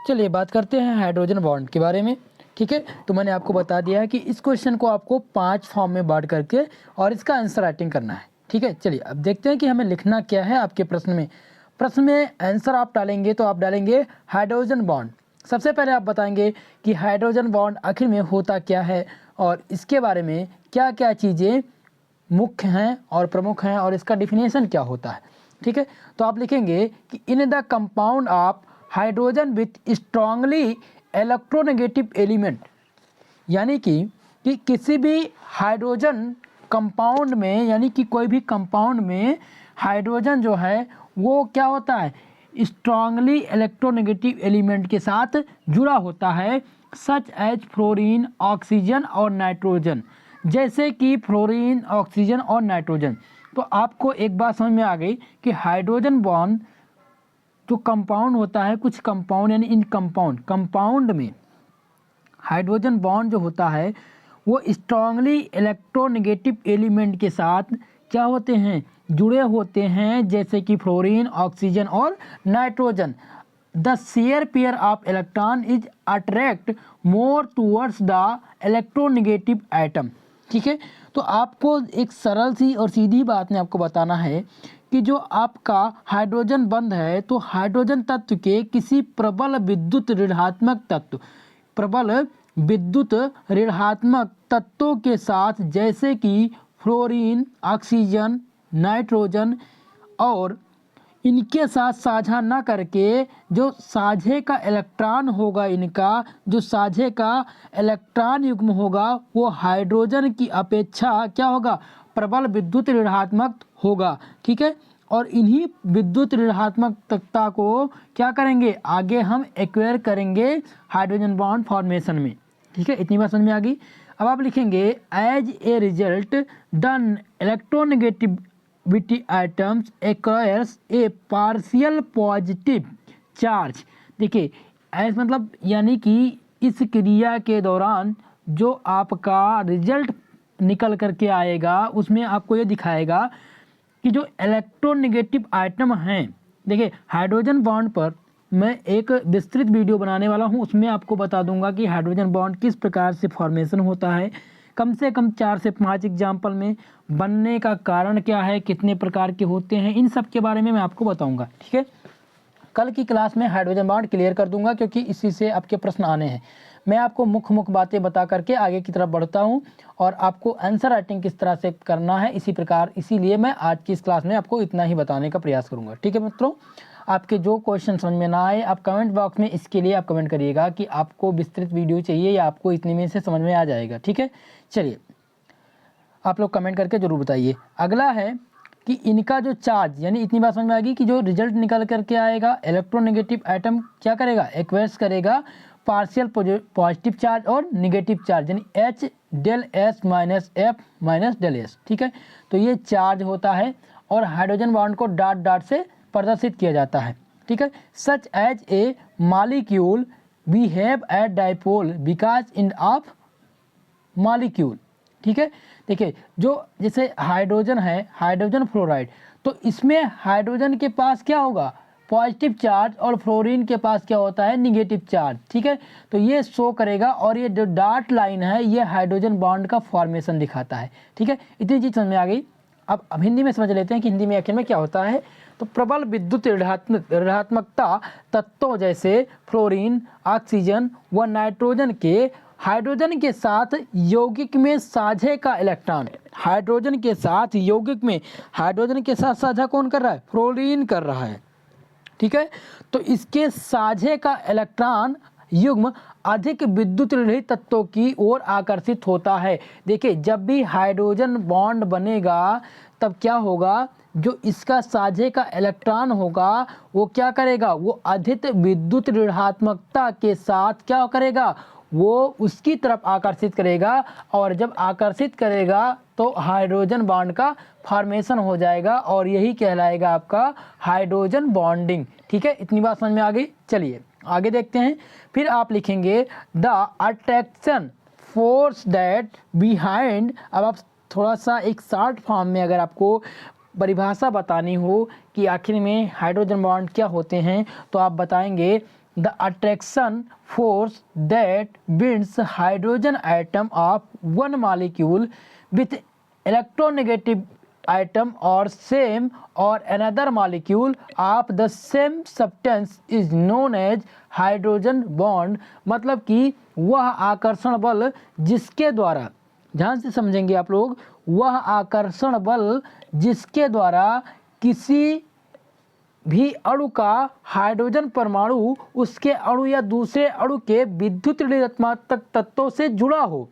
चलिए बात करते हैं हाइड्रोजन बॉन्ड के बारे में। ठीक है, तो मैंने आपको बता दिया है कि इस क्वेश्चन को आपको 5 फॉर्म में बांट करके और इसका आंसर राइटिंग करना है। ठीक है, चलिए अब देखते हैं कि हमें लिखना क्या है आपके प्रश्न में। प्रश्न में आंसर आप डालेंगे तो आप डालेंगे हाइड्रोजन बॉन्ड। सबसे पहले आप बताएंगे कि हाइड्रोजन बॉन्ड आखिर में होता क्या है और इसके बारे में क्या क्या चीज़ें मुख्य हैं और प्रमुख हैं और इसका डिफिनेशन क्या होता है। ठीक है, तो आप लिखेंगे कि in the compound of hydrogen with strongly electronegative element, यानी कि किसी भी हाइड्रोजन कंपाउंड में, यानी कि कोई भी कंपाउंड में हाइड्रोजन जो है वो क्या होता है, स्ट्रांगली इलेक्ट्रोनेगेटिव एलिमेंट के साथ जुड़ा होता है, सच एज फ्लोरीन, ऑक्सीजन और नाइट्रोजन, जैसे कि फ्लोरीन, ऑक्सीजन और नाइट्रोजन। तो आपको एक बात समझ में आ गई कि हाइड्रोजन बॉन्ड जो कंपाउंड होता है, कुछ कंपाउंड यानी इन कंपाउंड में हाइड्रोजन बॉन्ड जो होता है वो स्ट्रांगली इलेक्ट्रोनेगेटिव एलिमेंट के साथ क्या होते हैं, जुड़े होते हैं, जैसे कि फ्लोरीन, ऑक्सीजन और nitrogen. The share pair of electron is attract more towards the electronegative atom. ठीक है, तो आपको एक सरल सी और सीधी बात में आपको बताना है कि जो आपका हाइड्रोजन बंध है तो हाइड्रोजन तत्व के किसी प्रबल विद्युत ऋणात्मक तत्वों के साथ, जैसे कि फ्लोरीन, ऑक्सीजन, नाइट्रोजन, और इनके साथ साझा न करके जो साझे का इलेक्ट्रॉन होगा, इनका जो साझे का इलेक्ट्रॉन युग्म होगा वो हाइड्रोजन की अपेक्षा क्या होगा, प्रबल विद्युत ऋणात्मक होगा। ठीक है, और इन्हीं विद्युत ऋणात्मकता को क्या करेंगे, आगे हम एक्वायर करेंगे हाइड्रोजन बॉन्ड फॉर्मेशन में। ठीक है, इतनी बात समझ में आ गई। अब आप लिखेंगे as a result the electronegativity atoms acquires a partial positive charge. देखिए एज मतलब यानी कि इस क्रिया के दौरान जो आपका रिजल्ट निकल करके आएगा उसमें आपको ये दिखाएगा कि जो इलेक्ट्रोनेगेटिव आइटम हैं, देखिए हाइड्रोजन बॉन्ड पर मैं एक विस्तृत वीडियो बनाने वाला हूं, उसमें आपको बता दूंगा कि हाइड्रोजन बॉन्ड किस प्रकार से फॉर्मेशन होता है, कम से कम 4 से 5 एग्जाम्पल में बनने का कारण क्या है, कितने प्रकार के होते हैं, इन सब के बारे में मैं आपको बताऊंगा। ठीक है, कल की क्लास में हाइड्रोजन बॉन्ड क्लियर कर दूंगा क्योंकि इसी से आपके प्रश्न आने हैं। मैं आपको मुख्य बातें बता करके आगे की तरफ बढ़ता हूं और आपको आंसर राइटिंग किस तरह से करना है इसी प्रकार, इसीलिए मैं आज की इस क्लास में आपको इतना ही बताने का प्रयास करूंगा। ठीक है मित्रों, आपके जो क्वेश्चन समझ में ना आए आप कमेंट बॉक्स में इसके लिए आप कमेंट करिएगा कि आपको विस्तृत वीडियो चाहिए या आपको इतने में से समझ में आ जाएगा। ठीक है, चलिए आप लोग कमेंट करके जरूर बताइए। अगला है कि इनका जो चार्ज, यानी इतनी बात समझ में आएगी कि जो रिजल्ट निकल करके आएगा इलेक्ट्रोनेगेटिव एटम क्या करेगा, एक्वायर्स करेगा पार्शियल पॉजिटिव चार्ज और निगेटिव चार्ज, यानी H del S minus F minus del S, ठीक है। तो ये चार्ज होता है और हाइड्रोजन बॉन्ड को डॉट डॉट से प्रदर्शित किया जाता है, ठीक है। Such as a molecule behave at dipole because in of molecule, ठीक है। देखिए जो जैसे हाइड्रोजन है, हाइड्रोजन फ्लोराइड, तो इसमें हाइड्रोजन के पास क्या होगा, पॉजिटिव चार्ज, और फ्लोरीन के पास क्या होता है, निगेटिव चार्ज, ठीक है। तो ये शो करेगा और ये जो डॉट लाइन है ये हाइड्रोजन बॉन्ड का फॉर्मेशन दिखाता है, ठीक है। इतनी चीज़ समझ में आ गई। अब हिंदी में समझ लेते हैं कि हिंदी में आखिर में क्या होता है। तो प्रबल विद्युत ऋणात्मकता तत्वों जैसे फ्लोरीन, ऑक्सीजन व नाइट्रोजन के हाइड्रोजन के साथ यौगिक में साझे का इलेक्ट्रॉन, हाइड्रोजन के साथ यौगिक में, हाइड्रोजन के साथ साझा कौन कर रहा है, फ्लोरीन कर रहा है, ठीक है। तो इसके साझे का इलेक्ट्रॉन युग्म अधिक विद्युत रहित तत्वों की ओर आकर्षित होता है। देखिए जब भी हाइड्रोजन बॉन्ड बनेगा तब क्या होगा, जो इसका साझे का इलेक्ट्रॉन होगा वो क्या करेगा, वो अधिक विद्युत ऋणात्मकता के साथ क्या करेगा, वो उसकी तरफ आकर्षित करेगा, और जब आकर्षित करेगा तो हाइड्रोजन बॉन्ड का फॉर्मेशन हो जाएगा और यही कहलाएगा आपका हाइड्रोजन बॉन्डिंग, ठीक है। इतनी बात समझ में आ गई। चलिए आगे देखते हैं। फिर आप लिखेंगे the attraction force that behind. अब आप थोड़ा सा एक शॉर्ट फॉर्म में अगर आपको परिभाषा बतानी हो कि आखिर में हाइड्रोजन बॉन्ड क्या होते हैं, तो आप बताएंगे the attraction force that binds hydrogen atom of one molecule with electronegative atom और सेम और another molecule of the same substance is known as hydrogen bond. मतलब कि वह आकर्षण बल जिसके द्वारा, ध्यान से समझेंगे आप लोग, वह आकर्षण बल जिसके द्वारा किसी भी अणु का हाइड्रोजन परमाणु उसके अणु या दूसरे अणु के विद्युत ऋणात्मक तत्वों से जुड़ा हो।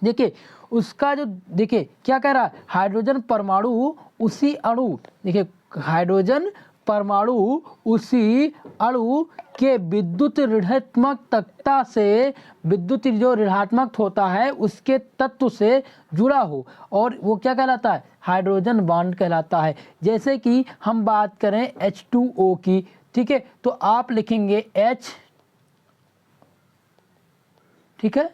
देखिए उसका जो, देखिए क्या कह रहा है, हाइड्रोजन परमाणु उसी अणु, देखिए हाइड्रोजन परमाणु उसी अणु के विद्युत ऋणात्मकता से, विद्युत जो ऋणात्मक होता है उसके तत्व से जुड़ा हो, और वो क्या कहलाता है, हाइड्रोजन बॉन्ड कहलाता है। जैसे कि हम बात करें H2O की, ठीक है, तो आप लिखेंगे H, ठीक है।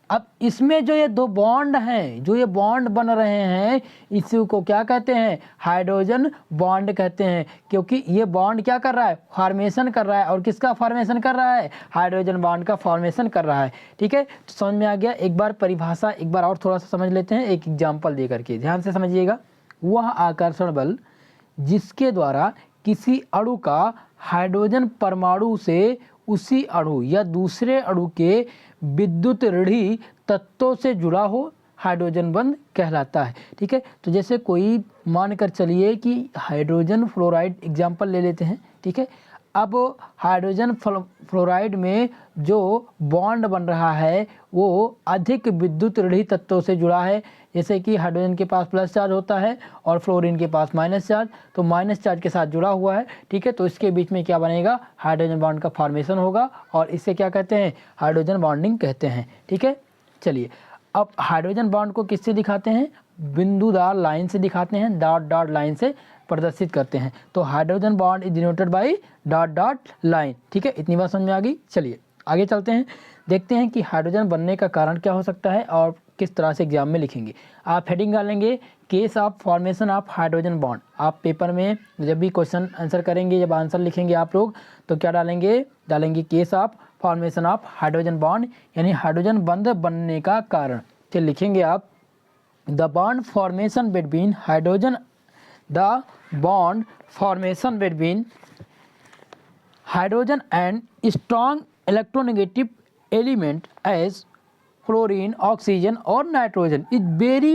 अब इसमें जो ये दो बॉन्ड हैं, जो ये बॉन्ड बन रहे हैं, इसी को क्या कहते हैं, हाइड्रोजन बॉन्ड कहते हैं, क्योंकि ये बॉन्ड क्या कर रहा है, फॉर्मेशन कर रहा है, और किसका फॉर्मेशन कर रहा है, हाइड्रोजन बॉन्ड का फॉर्मेशन कर रहा है, ठीक है। तो समझ में आ गया। एक बार परिभाषा एक बार और थोड़ा सा समझ लेते हैं एक एग्जाम्पल दे करके, ध्यान से समझिएगा। वह आकर्षण बल जिसके द्वारा किसी अणु का हाइड्रोजन परमाणु से उसी अणु या दूसरे अणु के विद्युत ऋणी तत्वों से जुड़ा हो, हाइड्रोजन बंध कहलाता है, ठीक है। तो जैसे कोई मानकर चलिए कि हाइड्रोजन फ्लोराइड एग्जाम्पल ले लेते हैं, ठीक है। अब हाइड्रोजन फ्लोराइड में जो बॉन्ड बन रहा है वो अधिक विद्युत ऋणी तत्वों से जुड़ा है। जैसे कि हाइड्रोजन के पास प्लस चार्ज होता है और फ्लोरीन के पास माइनस चार्ज, तो माइनस चार्ज के साथ जुड़ा हुआ है, ठीक है। तो इसके बीच में क्या बनेगा, हाइड्रोजन बॉन्ड का फॉर्मेशन होगा, और इससे क्या कहते हैं, हाइड्रोजन बॉन्डिंग कहते हैं, ठीक है। चलिए अब हाइड्रोजन बॉन्ड को किससे दिखाते हैं, बिंदुदार लाइन से दिखाते हैं, डॉट डॉट लाइन से प्रदर्शित करते हैं। तो hydrogen bond is denoted by dot dot line, ठीक है। इतनी बात समझ में आ गई। चलिए आगे चलते हैं, देखते हैं कि हाइड्रोजन बनने का कारण क्या हो सकता है और किस तरह से एग्जाम में लिखेंगे। आप हेडिंग डालेंगे case of formation of hydrogen bond. आप पेपर में जब भी क्वेश्चन आंसर करेंगे, जब आंसर लिखेंगे आप लोग, तो क्या डालेंगे, डालेंगे case of formation of hydrogen bond, यानी हाइड्रोजन बंध बनने का कारण। तो लिखेंगे आप the bond formation between hydrogen, the bond formation between hydrogen and strong electronegative element as fluorine, oxygen or nitrogen is very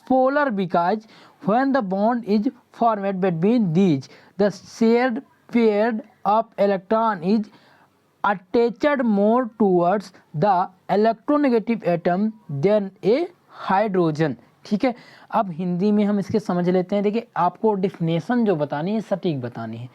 polar because when the bond is formed between these, the shared pair of electron is attached more towards the electronegative atom than a hydrogen, ठीक है। अब हिंदी में हम इसके समझ लेते हैं। देखिए आपको डिफिनेशन जो बतानी है सटीक बतानी है।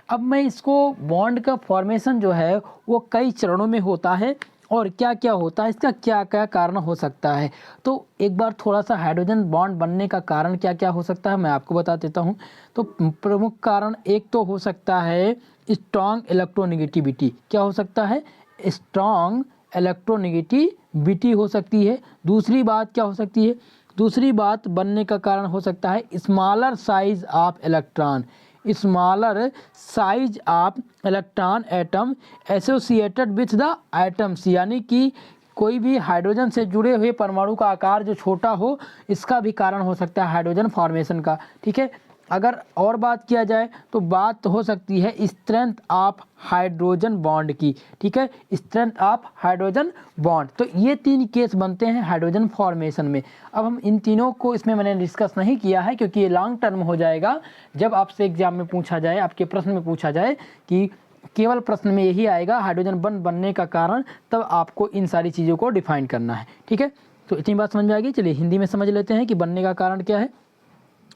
अब मैं इसको बॉन्ड का फॉर्मेशन जो है वो कई चरणों में होता है और क्या क्या होता है, इसका क्या क्या कारण हो सकता है। तो एक बार थोड़ा सा हाइड्रोजन बॉन्ड बनने का कारण क्या क्या हो सकता है मैं आपको बता देता हूँ। तो प्रमुख कारण एक तो हो सकता है स्ट्रॉन्ग इलेक्ट्रोनेगेटिविटी। क्या हो सकता है? स्ट्रॉन्ग इलेक्ट्रोनेगेटिविटी हो सकती है। दूसरी बात क्या हो सकती है? दूसरी बात बनने का कारण हो सकता है smaller size of electron. Smaller size of electron atom associated with the atoms, यानी कि कोई भी हाइड्रोजन से जुड़े हुए परमाणु का आकार जो छोटा हो, इसका भी कारण हो सकता है हाइड्रोजन फॉर्मेशन का। ठीक है, अगर और बात किया जाए तो बात हो सकती है स्ट्रेंथ ऑफ हाइड्रोजन बॉन्ड की। ठीक है, स्ट्रेंथ ऑफ हाइड्रोजन बॉन्ड। तो ये 3 केस बनते हैं हाइड्रोजन फॉर्मेशन में। अब हम इन तीनों को इसमें मैंने डिस्कस नहीं किया है क्योंकि ये लॉन्ग टर्म हो जाएगा। जब आपसे एग्जाम में पूछा जाए, आपके प्रश्न में पूछा जाए कि केवल प्रश्न में यही आएगा हाइड्रोजन बॉन्ड बनने का कारण, तब आपको इन सारी चीज़ों को डिफाइन करना है। ठीक है, तो इतनी बात समझ में आ गई। चलिए हिंदी में समझ लेते हैं कि बनने का कारण क्या है,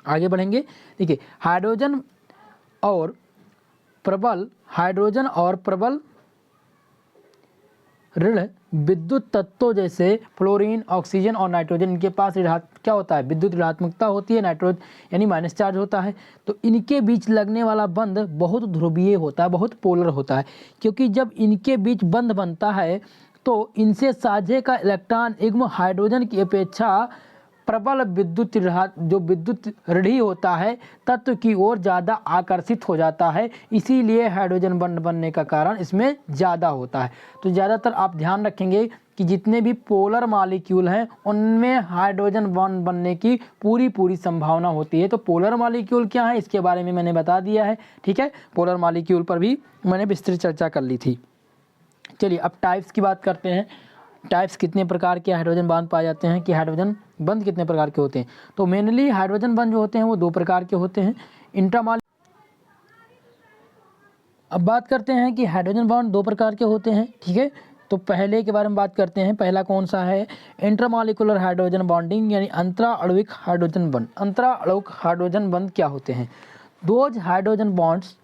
आगे बढ़ेंगे। देखिए, हाइड्रोजन और प्रबल ऋण विद्युत तत्वों जैसे फ्लोरीन, ऑक्सीजन और नाइट्रोजन, इनके पास क्या होता है? विद्युत ऋणात्मकता होती है, नाइट्रोजन यानी माइनस चार्ज होता है। तो इनके बीच लगने वाला बंध बहुत ध्रुवीय होता है, बहुत पोलर होता है, क्योंकि जब इनके बीच बंध बनता है तो इनसे साझे का इलेक्ट्रॉन युग्म हाइड्रोजन की अपेक्षा प्रबल विद्युत ऋणी होता है, तत्व की ओर ज़्यादा आकर्षित हो जाता है। इसीलिए हाइड्रोजन बॉन्ड बनने का कारण इसमें ज़्यादा होता है। तो ज़्यादातर आप ध्यान रखेंगे कि जितने भी पोलर मॉलिक्यूल हैं उनमें हाइड्रोजन बॉन्ड बनने की पूरी संभावना होती है। तो पोलर मॉलिक्यूल क्या है इसके बारे में मैंने बता दिया है। ठीक है, पोलर मॉलिक्यूल पर भी मैंने विस्तृत चर्चा कर ली थी। चलिए अब टाइप्स की बात करते हैं। टाइप्स कितने प्रकार के हाइड्रोजन बॉन्ड पाए जाते हैं, कि हाइड्रोजन बंध कितने प्रकार के होते हैं। तो मेनली हाइड्रोजन बंध जो होते हैं वो 2 प्रकार के होते हैं, अब बात करते हैं कि हाइड्रोजन बॉन्ड 2 प्रकार के होते हैं। ठीक है, तो पहले के बारे में बात करते हैं। पहला कौन सा है? इंट्रामॉलिक्यूलर हाइड्रोजन बॉन्डिंग, यानी अंतरा आणविक हाइड्रोजन बंध। अंतरा आणविक हाइड्रोजन बंध क्या होते हैं? दोज हाइड्रोजन बॉन्ड्स,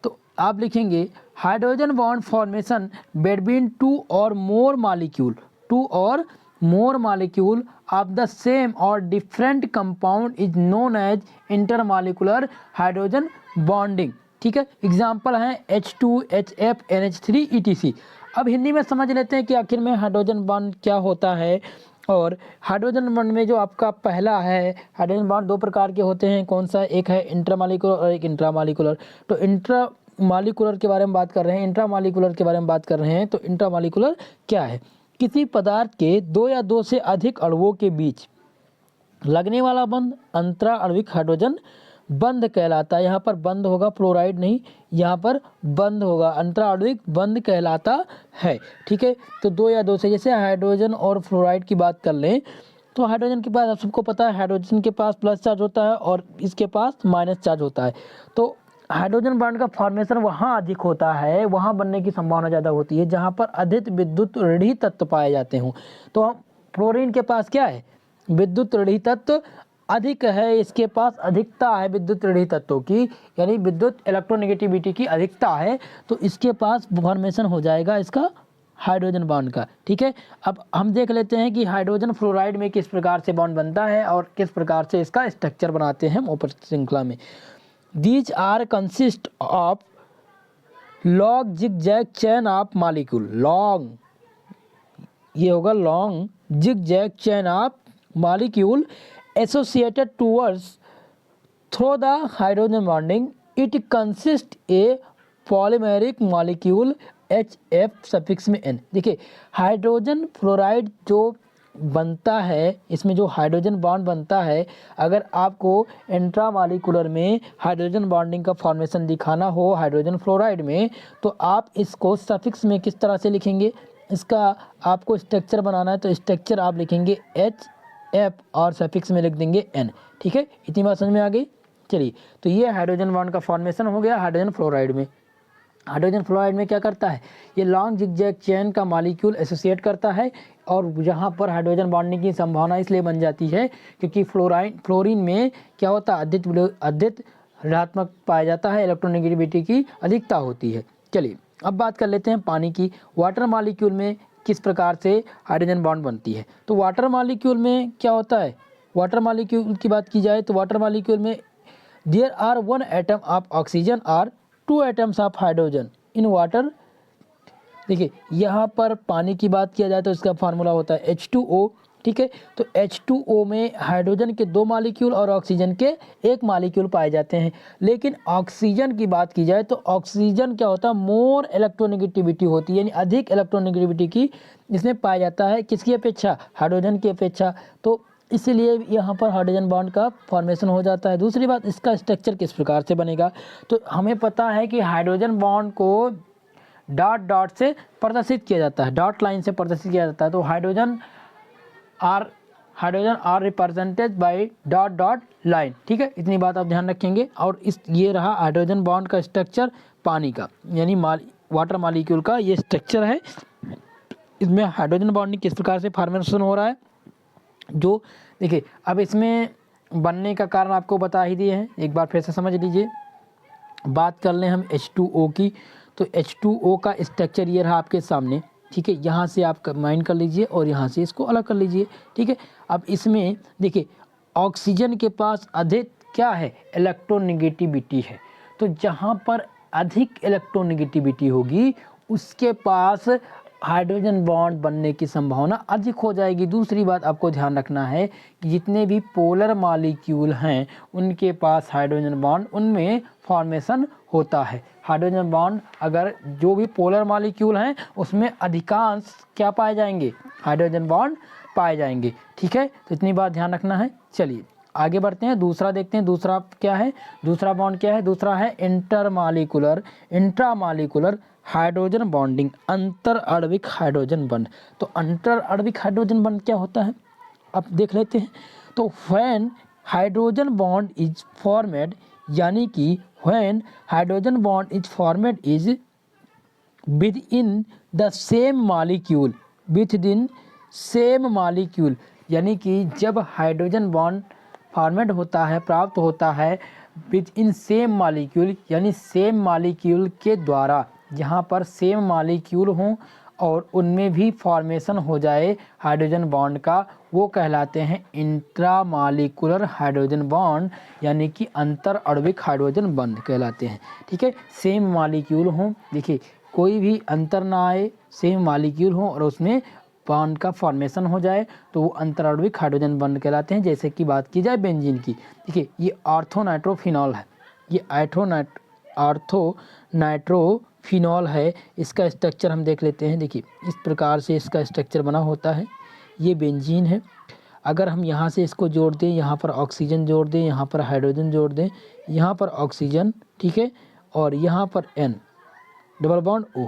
तो आप लिखेंगे हाइड्रोजन बॉन्ड फॉर्मेशन बिटवीन 2 और more molecule of the same और different compound is known as intermolecular hydrogen bonding. ठीक है, एग्जाम्पल हैं H2, HF, NH3 ETC। अब हिंदी में समझ लेते हैं कि आखिर में हाइड्रोजन बॉन्ड क्या होता है। और हाइड्रोजन बॉन्ड में जो आपका पहला है, हाइड्रोजन बॉन्ड 2 प्रकार के होते हैं। कौन सा? एक है इंटरमॉलिक्यूलर और एक इंट्रामॉलिक्यूलर। तो इंट्रामॉलिक्यूलर के बारे में बात कर रहे हैं, इंट्रामॉलिक्यूलर के बारे में बात कर रहे हैं। तो इंट्रामॉलिक्यूलर क्या है? किसी पदार्थ के 2 या 2 से अधिक अणुओं के बीच लगने वाला बंध अंतरा आणविक हाइड्रोजन बंध कहलाता है। यहाँ पर बंध होगा, फ्लोराइड नहीं, यहाँ पर बंध होगा, अंतरा आणविक बंध कहलाता है। ठीक है, तो 2 या 2 से, जैसे हाइड्रोजन और फ्लोराइड की बात कर लें तो हाइड्रोजन के पास, आप सबको पता है, हाइड्रोजन के पास प्लस चार्ज होता है और इसके पास माइनस चार्ज होता है। तो हाइड्रोजन बॉन्ड का फॉर्मेशन वहाँ अधिक होता है, वहाँ बनने की संभावना ज़्यादा होती है जहाँ पर अधिक विद्युत ऋणी तत्व पाए जाते हों। तो फ्लोरीन के पास क्या है? विद्युत ऋणी तत्व अधिक है, इसके पास अधिकता है विद्युत ऋणी तत्वों की, यानी विद्युत इलेक्ट्रोनेगेटिविटी की अधिकता है। तो इसके पास फॉर्मेशन हो जाएगा इसका हाइड्रोजन बॉन्ड का। ठीक है, अब हम देख लेते हैं कि हाइड्रोजन फ्लोराइड में किस प्रकार से बॉन्ड बनता है और किस प्रकार से इसका स्ट्रक्चर बनाते हैं ऊपर श्रृंखला में। These are consist of long zigzag chain of molecule। long, ये होगा long zigzag chain of molecule associated towards through the hydrogen bonding। It consists a polymeric molecule HF suffix में N। देखिए, हाइड्रोजन फ्लोराइड जो बनता है, इसमें जो hydrogen bond बनता है, अगर आपको इंट्रामॉलिक्यूलर में हाइड्रोजन बॉन्डिंग का फॉर्मेशन दिखाना हो हाइड्रोजन फ्लोराइड में, तो आप इसको सफिक्स में किस तरह से लिखेंगे? इसका आपको स्ट्रक्चर बनाना है तो स्ट्रक्चर आप लिखेंगे HF और सफिक्स में लिख देंगे N। ठीक है, इतनी बात समझ में आ गई। चलिए, तो ये हाइड्रोजन बॉन्ड का फॉर्मेशन हो गया हाइड्रोजन फ्लोराइड में। हाइड्रोजन फ्लोराइड में क्या करता है? ये लॉन्ग जिगजैग चेन का मॉलिक्यूल एसोसिएट करता है और जहाँ पर हाइड्रोजन बॉन्डिंग की संभावना इसलिए बन जाती है क्योंकि फ्लोरीन में क्या होता है? अधिक ऋणात्मक पाया जाता है, इलेक्ट्रोनेगेटिविटी की अधिकता होती है। चलिए अब बात कर लेते हैं पानी की। वाटर मॉलिक्यूल में किस प्रकार से हाइड्रोजन बॉन्ड बनती है। तो वाटर मॉलिक्यूल में क्या होता है, वाटर मॉलिक्यूल की बात की जाए तो वाटर मॉलिक्यूल में there are 1 atom of oxygen और 2 atoms of hydrogen in water. देखिए यहाँ पर पानी की बात किया जाए तो इसका फार्मूला होता है H2O, ठीक है। तो H2O में हाइड्रोजन के 2 मॉलिक्यूल और ऑक्सीजन के 1 मॉलिक्यूल पाए जाते हैं। लेकिन ऑक्सीजन की बात की जाए तो ऑक्सीजन क्या होता है, मोर इलेक्ट्रोनेगेटिविटी होती है, यानी अधिक इलेक्ट्रोनेगेटिविटी की इसमें पाया जाता है, किसकी अपेक्षा, हाइड्रोजन की अपेक्षा। तो इसीलिए यहाँ पर हाइड्रोजन बॉन्ड का फॉर्मेशन हो जाता है। दूसरी बात, इसका स्ट्रक्चर किस प्रकार से बनेगा। तो हमें पता है कि हाइड्रोजन बॉन्ड को डॉट डॉट से प्रदर्शित किया जाता है, डॉट लाइन से प्रदर्शित किया जाता है। तो hydrogen are represented by dot dot line, ठीक है। इतनी बात आप ध्यान रखेंगे। और इस ये रहा हाइड्रोजन बॉन्ड का स्ट्रक्चर पानी का, यानी वाटर मॉलिक्यूल का ये स्ट्रक्चर है। इसमें हाइड्रोजन बॉन्डिंग किस प्रकार से फॉर्मेशन हो रहा है, जो देखिए अब इसमें बनने का कारण आपको बता ही दिए हैं, एक बार फिर से समझ लीजिए। बात कर लें हम H2O की, तो H2O का स्ट्रक्चर ये रहा आपके सामने, ठीक है। यहाँ से आप माइंड कर लीजिए और यहाँ से इसको अलग कर लीजिए, ठीक है। अब इसमें देखिए ऑक्सीजन के पास अधिक क्या है, इलेक्ट्रोनेगेटिविटी है। तो जहाँ पर अधिक इलेक्ट्रोनेगेटिविटी होगी उसके पास हाइड्रोजन बॉन्ड बनने की संभावना अधिक हो जाएगी। दूसरी बात आपको ध्यान रखना है कि जितने भी पोलर मॉलिक्यूल हैं उनके पास हाइड्रोजन बॉन्ड उनमें फॉर्मेशन होता है। हाइड्रोजन बॉन्ड अगर जो भी पोलर मॉलिक्यूल हैं उसमें अधिकांश क्या पाए जाएंगे, हाइड्रोजन बॉन्ड पाए जाएंगे, ठीक है। तो इतनी बात ध्यान रखना है। चलिए आगे बढ़ते हैं, दूसरा देखते हैं। दूसरा क्या है, दूसरा बॉन्ड क्या है, दूसरा है इंट्रामॉलिक्यूलर हाइड्रोजन बॉन्डिंग, अंतर आणविक हाइड्रोजन बॉन्ड। तो अंतर आणविक हाइड्रोजन बॉन्ड क्या होता है, अब देख लेते हैं। तो when hydrogen bond is formed, यानी कि when hydrogen bond is formed is with in the same molecule, यानी कि जब हाइड्रोजन बॉन्ड फॉर्मेट होता है, प्राप्त होता है विद इन सेम मॉलिक्यूल, यानी सेम मॉलिक्यूल के द्वारा, जहाँ पर सेम मॉलिक्यूल हों और उनमें भी फॉर्मेशन हो जाए हाइड्रोजन बॉन्ड का, वो कहलाते हैं इंट्रामॉलिक्यूलर हाइड्रोजन बॉन्ड, यानी कि अंतर आणविक हाइड्रोजन बॉन्ड कहलाते हैं, ठीक है। सेम मॉलिक्यूल हों, देखिए कोई भी अंतर ना आए, सेम मॉलिक्यूल हों और उसमें बॉन्ड का फॉर्मेशन हो जाए तो वो अंतर आणविक हाइड्रोजन बॉन्ड कहलाते हैं। जैसे कि बात की जाए बेंजीन की, देखिए ये ऑर्थोनाइट्रोफिनॉल है, ये ऑर्थोनाइट्रोफिनॉल है। इसका स्ट्रक्चर हम देख लेते हैं। देखिए इस प्रकार से इसका स्ट्रक्चर बना होता है, ये बेंजीन है। अगर हम यहाँ से इसको जोड़ दें, यहाँ पर ऑक्सीजन जोड़ दें, यहाँ पर हाइड्रोजन जोड़ दें, यहाँ पर ऑक्सीजन, ठीक है, और यहाँ पर N डबल बॉन्ड O,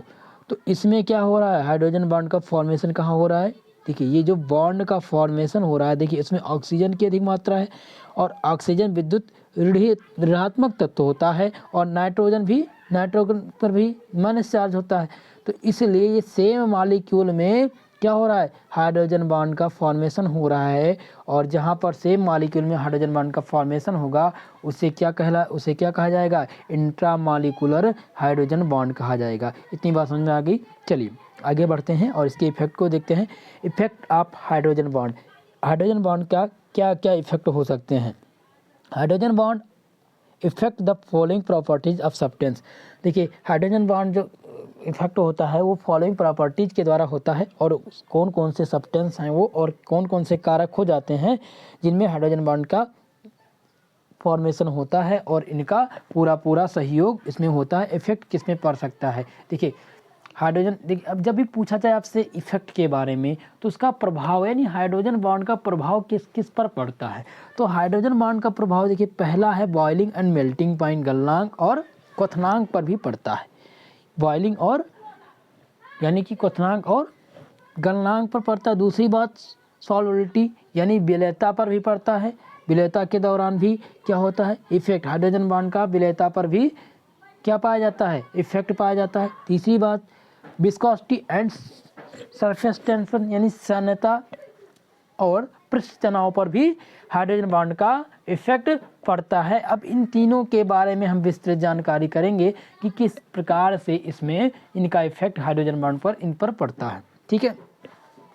तो इसमें क्या हो रहा है, हाइड्रोजन बॉन्ड का फॉर्मेशन कहाँ हो रहा है। देखिए ये जो बॉन्ड का फॉर्मेशन हो रहा है, देखिए इसमें ऑक्सीजन की अधिक मात्रा है और ऑक्सीजन विद्युत ऋणात्मक तत्व होता है और नाइट्रोजन पर भी माइनस चार्ज होता है। तो इसलिए ये सेम मॉलिक्यूल में क्या हो रहा है, हाइड्रोजन बॉन्ड का फॉर्मेशन हो रहा है। और जहाँ पर सेम मॉलिक्यूल में हाइड्रोजन बॉन्ड का फॉर्मेशन होगा उसे क्या कहा जाएगा, इंट्रामॉलिक्यूलर हाइड्रोजन बॉन्ड कहा जाएगा। इतनी बात समझ में आ गई। चलिए आगे बढ़ते हैं और इसके इफेक्ट को देखते हैं। Effect of hydrogen bond, hydrogen bond का क्या क्या इफेक्ट हो सकते हैं। Hydrogen bond effect the following properties of substance. देखिए हाइड्रोजन बॉन्ड जो इफेक्ट होता है वो फॉलोइंग प्रॉपर्टीज के द्वारा होता है, और कौन कौन से सब्सटेंस हैं वो, और कौन कौन से कारक हो जाते हैं जिनमें हाइड्रोजन बॉन्ड का फॉर्मेशन होता है और इनका पूरा सहयोग इसमें होता है। इफेक्ट किस में पड़ सकता है, देखिए हाइड्रोजन, देखिए अब जब भी पूछा जाए आपसे इफेक्ट के बारे में तो उसका प्रभाव, यानी हाइड्रोजन बॉन्ड का प्रभाव किस पर पड़ता है। तो हाइड्रोजन बॉन्ड का प्रभाव देखिए पहला है बॉइलिंग एंड मेल्टिंग पॉइंट, गलनांक और क्वथनांक पर भी पड़ता है। बॉइलिंग और यानी कि क्वथनांक और गलनांक पर पड़ता है। दूसरी बात सॉल्युबिलिटी यानी विलेयता पर भी पड़ता है। विलेयता के दौरान भी क्या होता है, इफेक्ट हाइड्रोजन बॉन्ड का विलेयता पर भी क्या पाया जाता है, इफेक्ट पाया जाता है। तीसरी बात विस्कोसिटी एंड सरफेस टेंशन यानी सन्यता और पृष्ठ तनाव पर भी हाइड्रोजन बॉन्ड का इफेक्ट पड़ता है। अब इन तीनों के बारे में हम विस्तृत जानकारी करेंगे कि किस प्रकार से इसमें इनका इफेक्ट हाइड्रोजन बॉन्ड पर इन पर पड़ता है। ठीक है,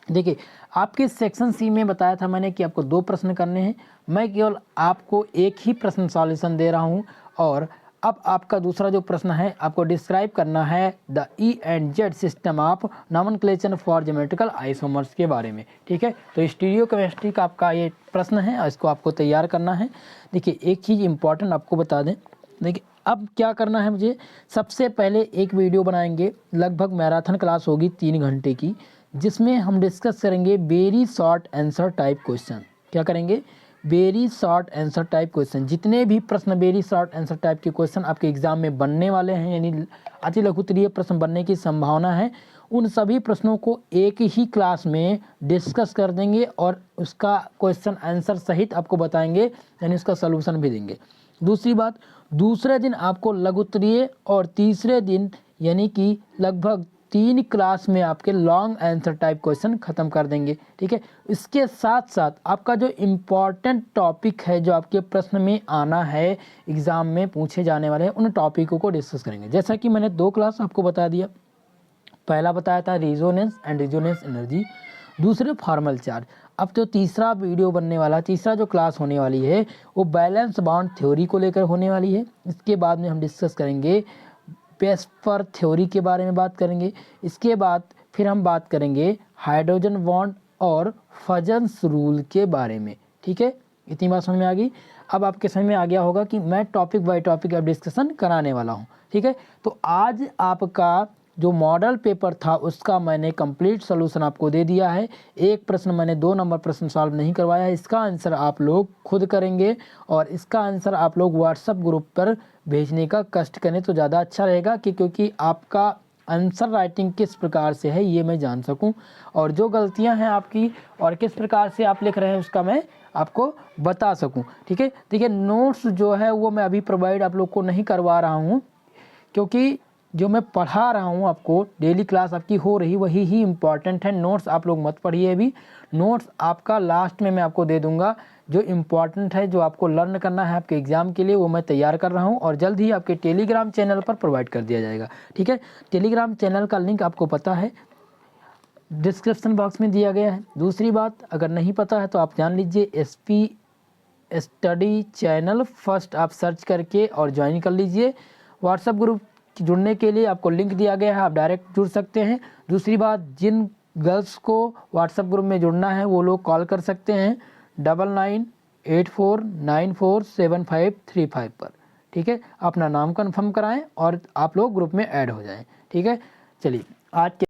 देखिए आपके सेक्शन सी में बताया था मैंने कि आपको 2 प्रश्न करने हैं। मैं केवल आपको एक ही प्रश्न सॉल्यूशन दे रहा हूं और अब आपका दूसरा जो प्रश्न है आपको डिस्क्राइब करना है the E and Z system of nomenclature for geometrical isomers के बारे में। ठीक है, तो स्टीरियोकेमिस्ट्री का आपका ये प्रश्न है और इसको आपको तैयार करना है। देखिए एक चीज़ इंपॉर्टेंट आपको बता दें, देखिए अब क्या करना है मुझे, सबसे पहले एक वीडियो बनाएंगे, लगभग मैराथन क्लास होगी 3 घंटे की, जिसमें हम डिस्कस करेंगे very short answer type question. क्या करेंगे, very short answer type question. जितने भी प्रश्न वेरी शॉर्ट आंसर टाइप के क्वेश्चन आपके एग्जाम में बनने वाले हैं, यानी अति लघुत्तरीय प्रश्न बनने की संभावना है, उन सभी प्रश्नों को एक ही क्लास में डिस्कस कर देंगे और उसका क्वेश्चन आंसर सहित आपको बताएंगे, यानी उसका सलूशन भी देंगे। दूसरी बात, दूसरे दिन आपको लघुत्तरीय और तीसरे दिन यानी कि लगभग 3 क्लास में आपके लॉन्ग आंसर टाइप क्वेश्चन खत्म कर देंगे। ठीक है, इसके साथ साथ आपका जो इम्पॉर्टेंट टॉपिक है, जो आपके प्रश्न में आना है, एग्जाम में पूछे जाने वाले हैं, उन टॉपिकों को डिस्कस करेंगे। जैसा कि मैंने 2 क्लास आपको बता दिया, पहला बताया था रेजोनेंस एंड रेजोनेंस एनर्जी, दूसरे फॉर्मल चार्ज। अब जो तीसरा वीडियो बनने वाला, तीसरा जो क्लास होने वाली है वो बैलेंस बाउंड थ्योरी को लेकर होने वाली है। इसके बाद में हम डिस्कस करेंगे वेस्पर थ्योरी के बारे में बात करेंगे। इसके बाद फिर हम बात करेंगे हाइड्रोजन बॉन्ड और फजन्स रूल के बारे में। ठीक है, इतनी बात समझ में आ गई। अब आपके समझ में आ गया होगा कि मैं टॉपिक बाय टॉपिक अब डिस्कशन कराने वाला हूँ। ठीक है, तो आज आपका जो मॉडल पेपर था उसका मैंने कंप्लीट सॉल्यूशन आपको दे दिया है। एक प्रश्न मैंने 2 नंबर प्रश्न सॉल्व नहीं करवाया है, इसका आंसर आप लोग खुद करेंगे और इसका आंसर आप लोग व्हाट्सएप ग्रुप पर भेजने का कष्ट करें तो ज़्यादा अच्छा रहेगा, क्योंकि आपका आंसर राइटिंग किस प्रकार से है ये मैं जान सकूं और जो गलतियां हैं आपकी और किस प्रकार से आप लिख रहे हैं उसका मैं आपको बता सकूं। ठीक है, देखिए नोट्स जो है वो मैं अभी प्रोवाइड आप लोग को नहीं करवा रहा हूं, क्योंकि जो मैं पढ़ा रहा हूँ आपको, डेली क्लास आपकी हो रही वही ही इम्पॉर्टेंट है। नोट्स आप लोग मत पढ़िए अभी, नोट्स आपका लास्ट में मैं आपको दे दूंगा। जो इम्पॉर्टेंट है, जो आपको लर्न करना है आपके एग्जाम के लिए, वो मैं तैयार कर रहा हूँ और जल्द ही आपके टेलीग्राम चैनल पर प्रोवाइड कर दिया जाएगा। ठीक है, टेलीग्राम चैनल का लिंक आपको पता है, डिस्क्रिप्शन बॉक्स में दिया गया है। दूसरी बात, अगर नहीं पता है तो आप जान लीजिए, SP स्टडी चैनल फर्स्ट आप सर्च करके और ज्वाइन कर लीजिए। व्हाट्सएप ग्रुप जुड़ने के लिए आपको लिंक दिया गया है, आप डायरेक्ट जुड़ सकते हैं। दूसरी बात, जिन गर्ल्स को व्हाट्सएप ग्रुप में जुड़ना है वो लोग कॉल कर सकते हैं 9984947535 पर। ठीक है, अपना नाम कन्फर्म कराएं और आप लोग ग्रुप में ऐड हो जाएं। ठीक है, चलिए आज के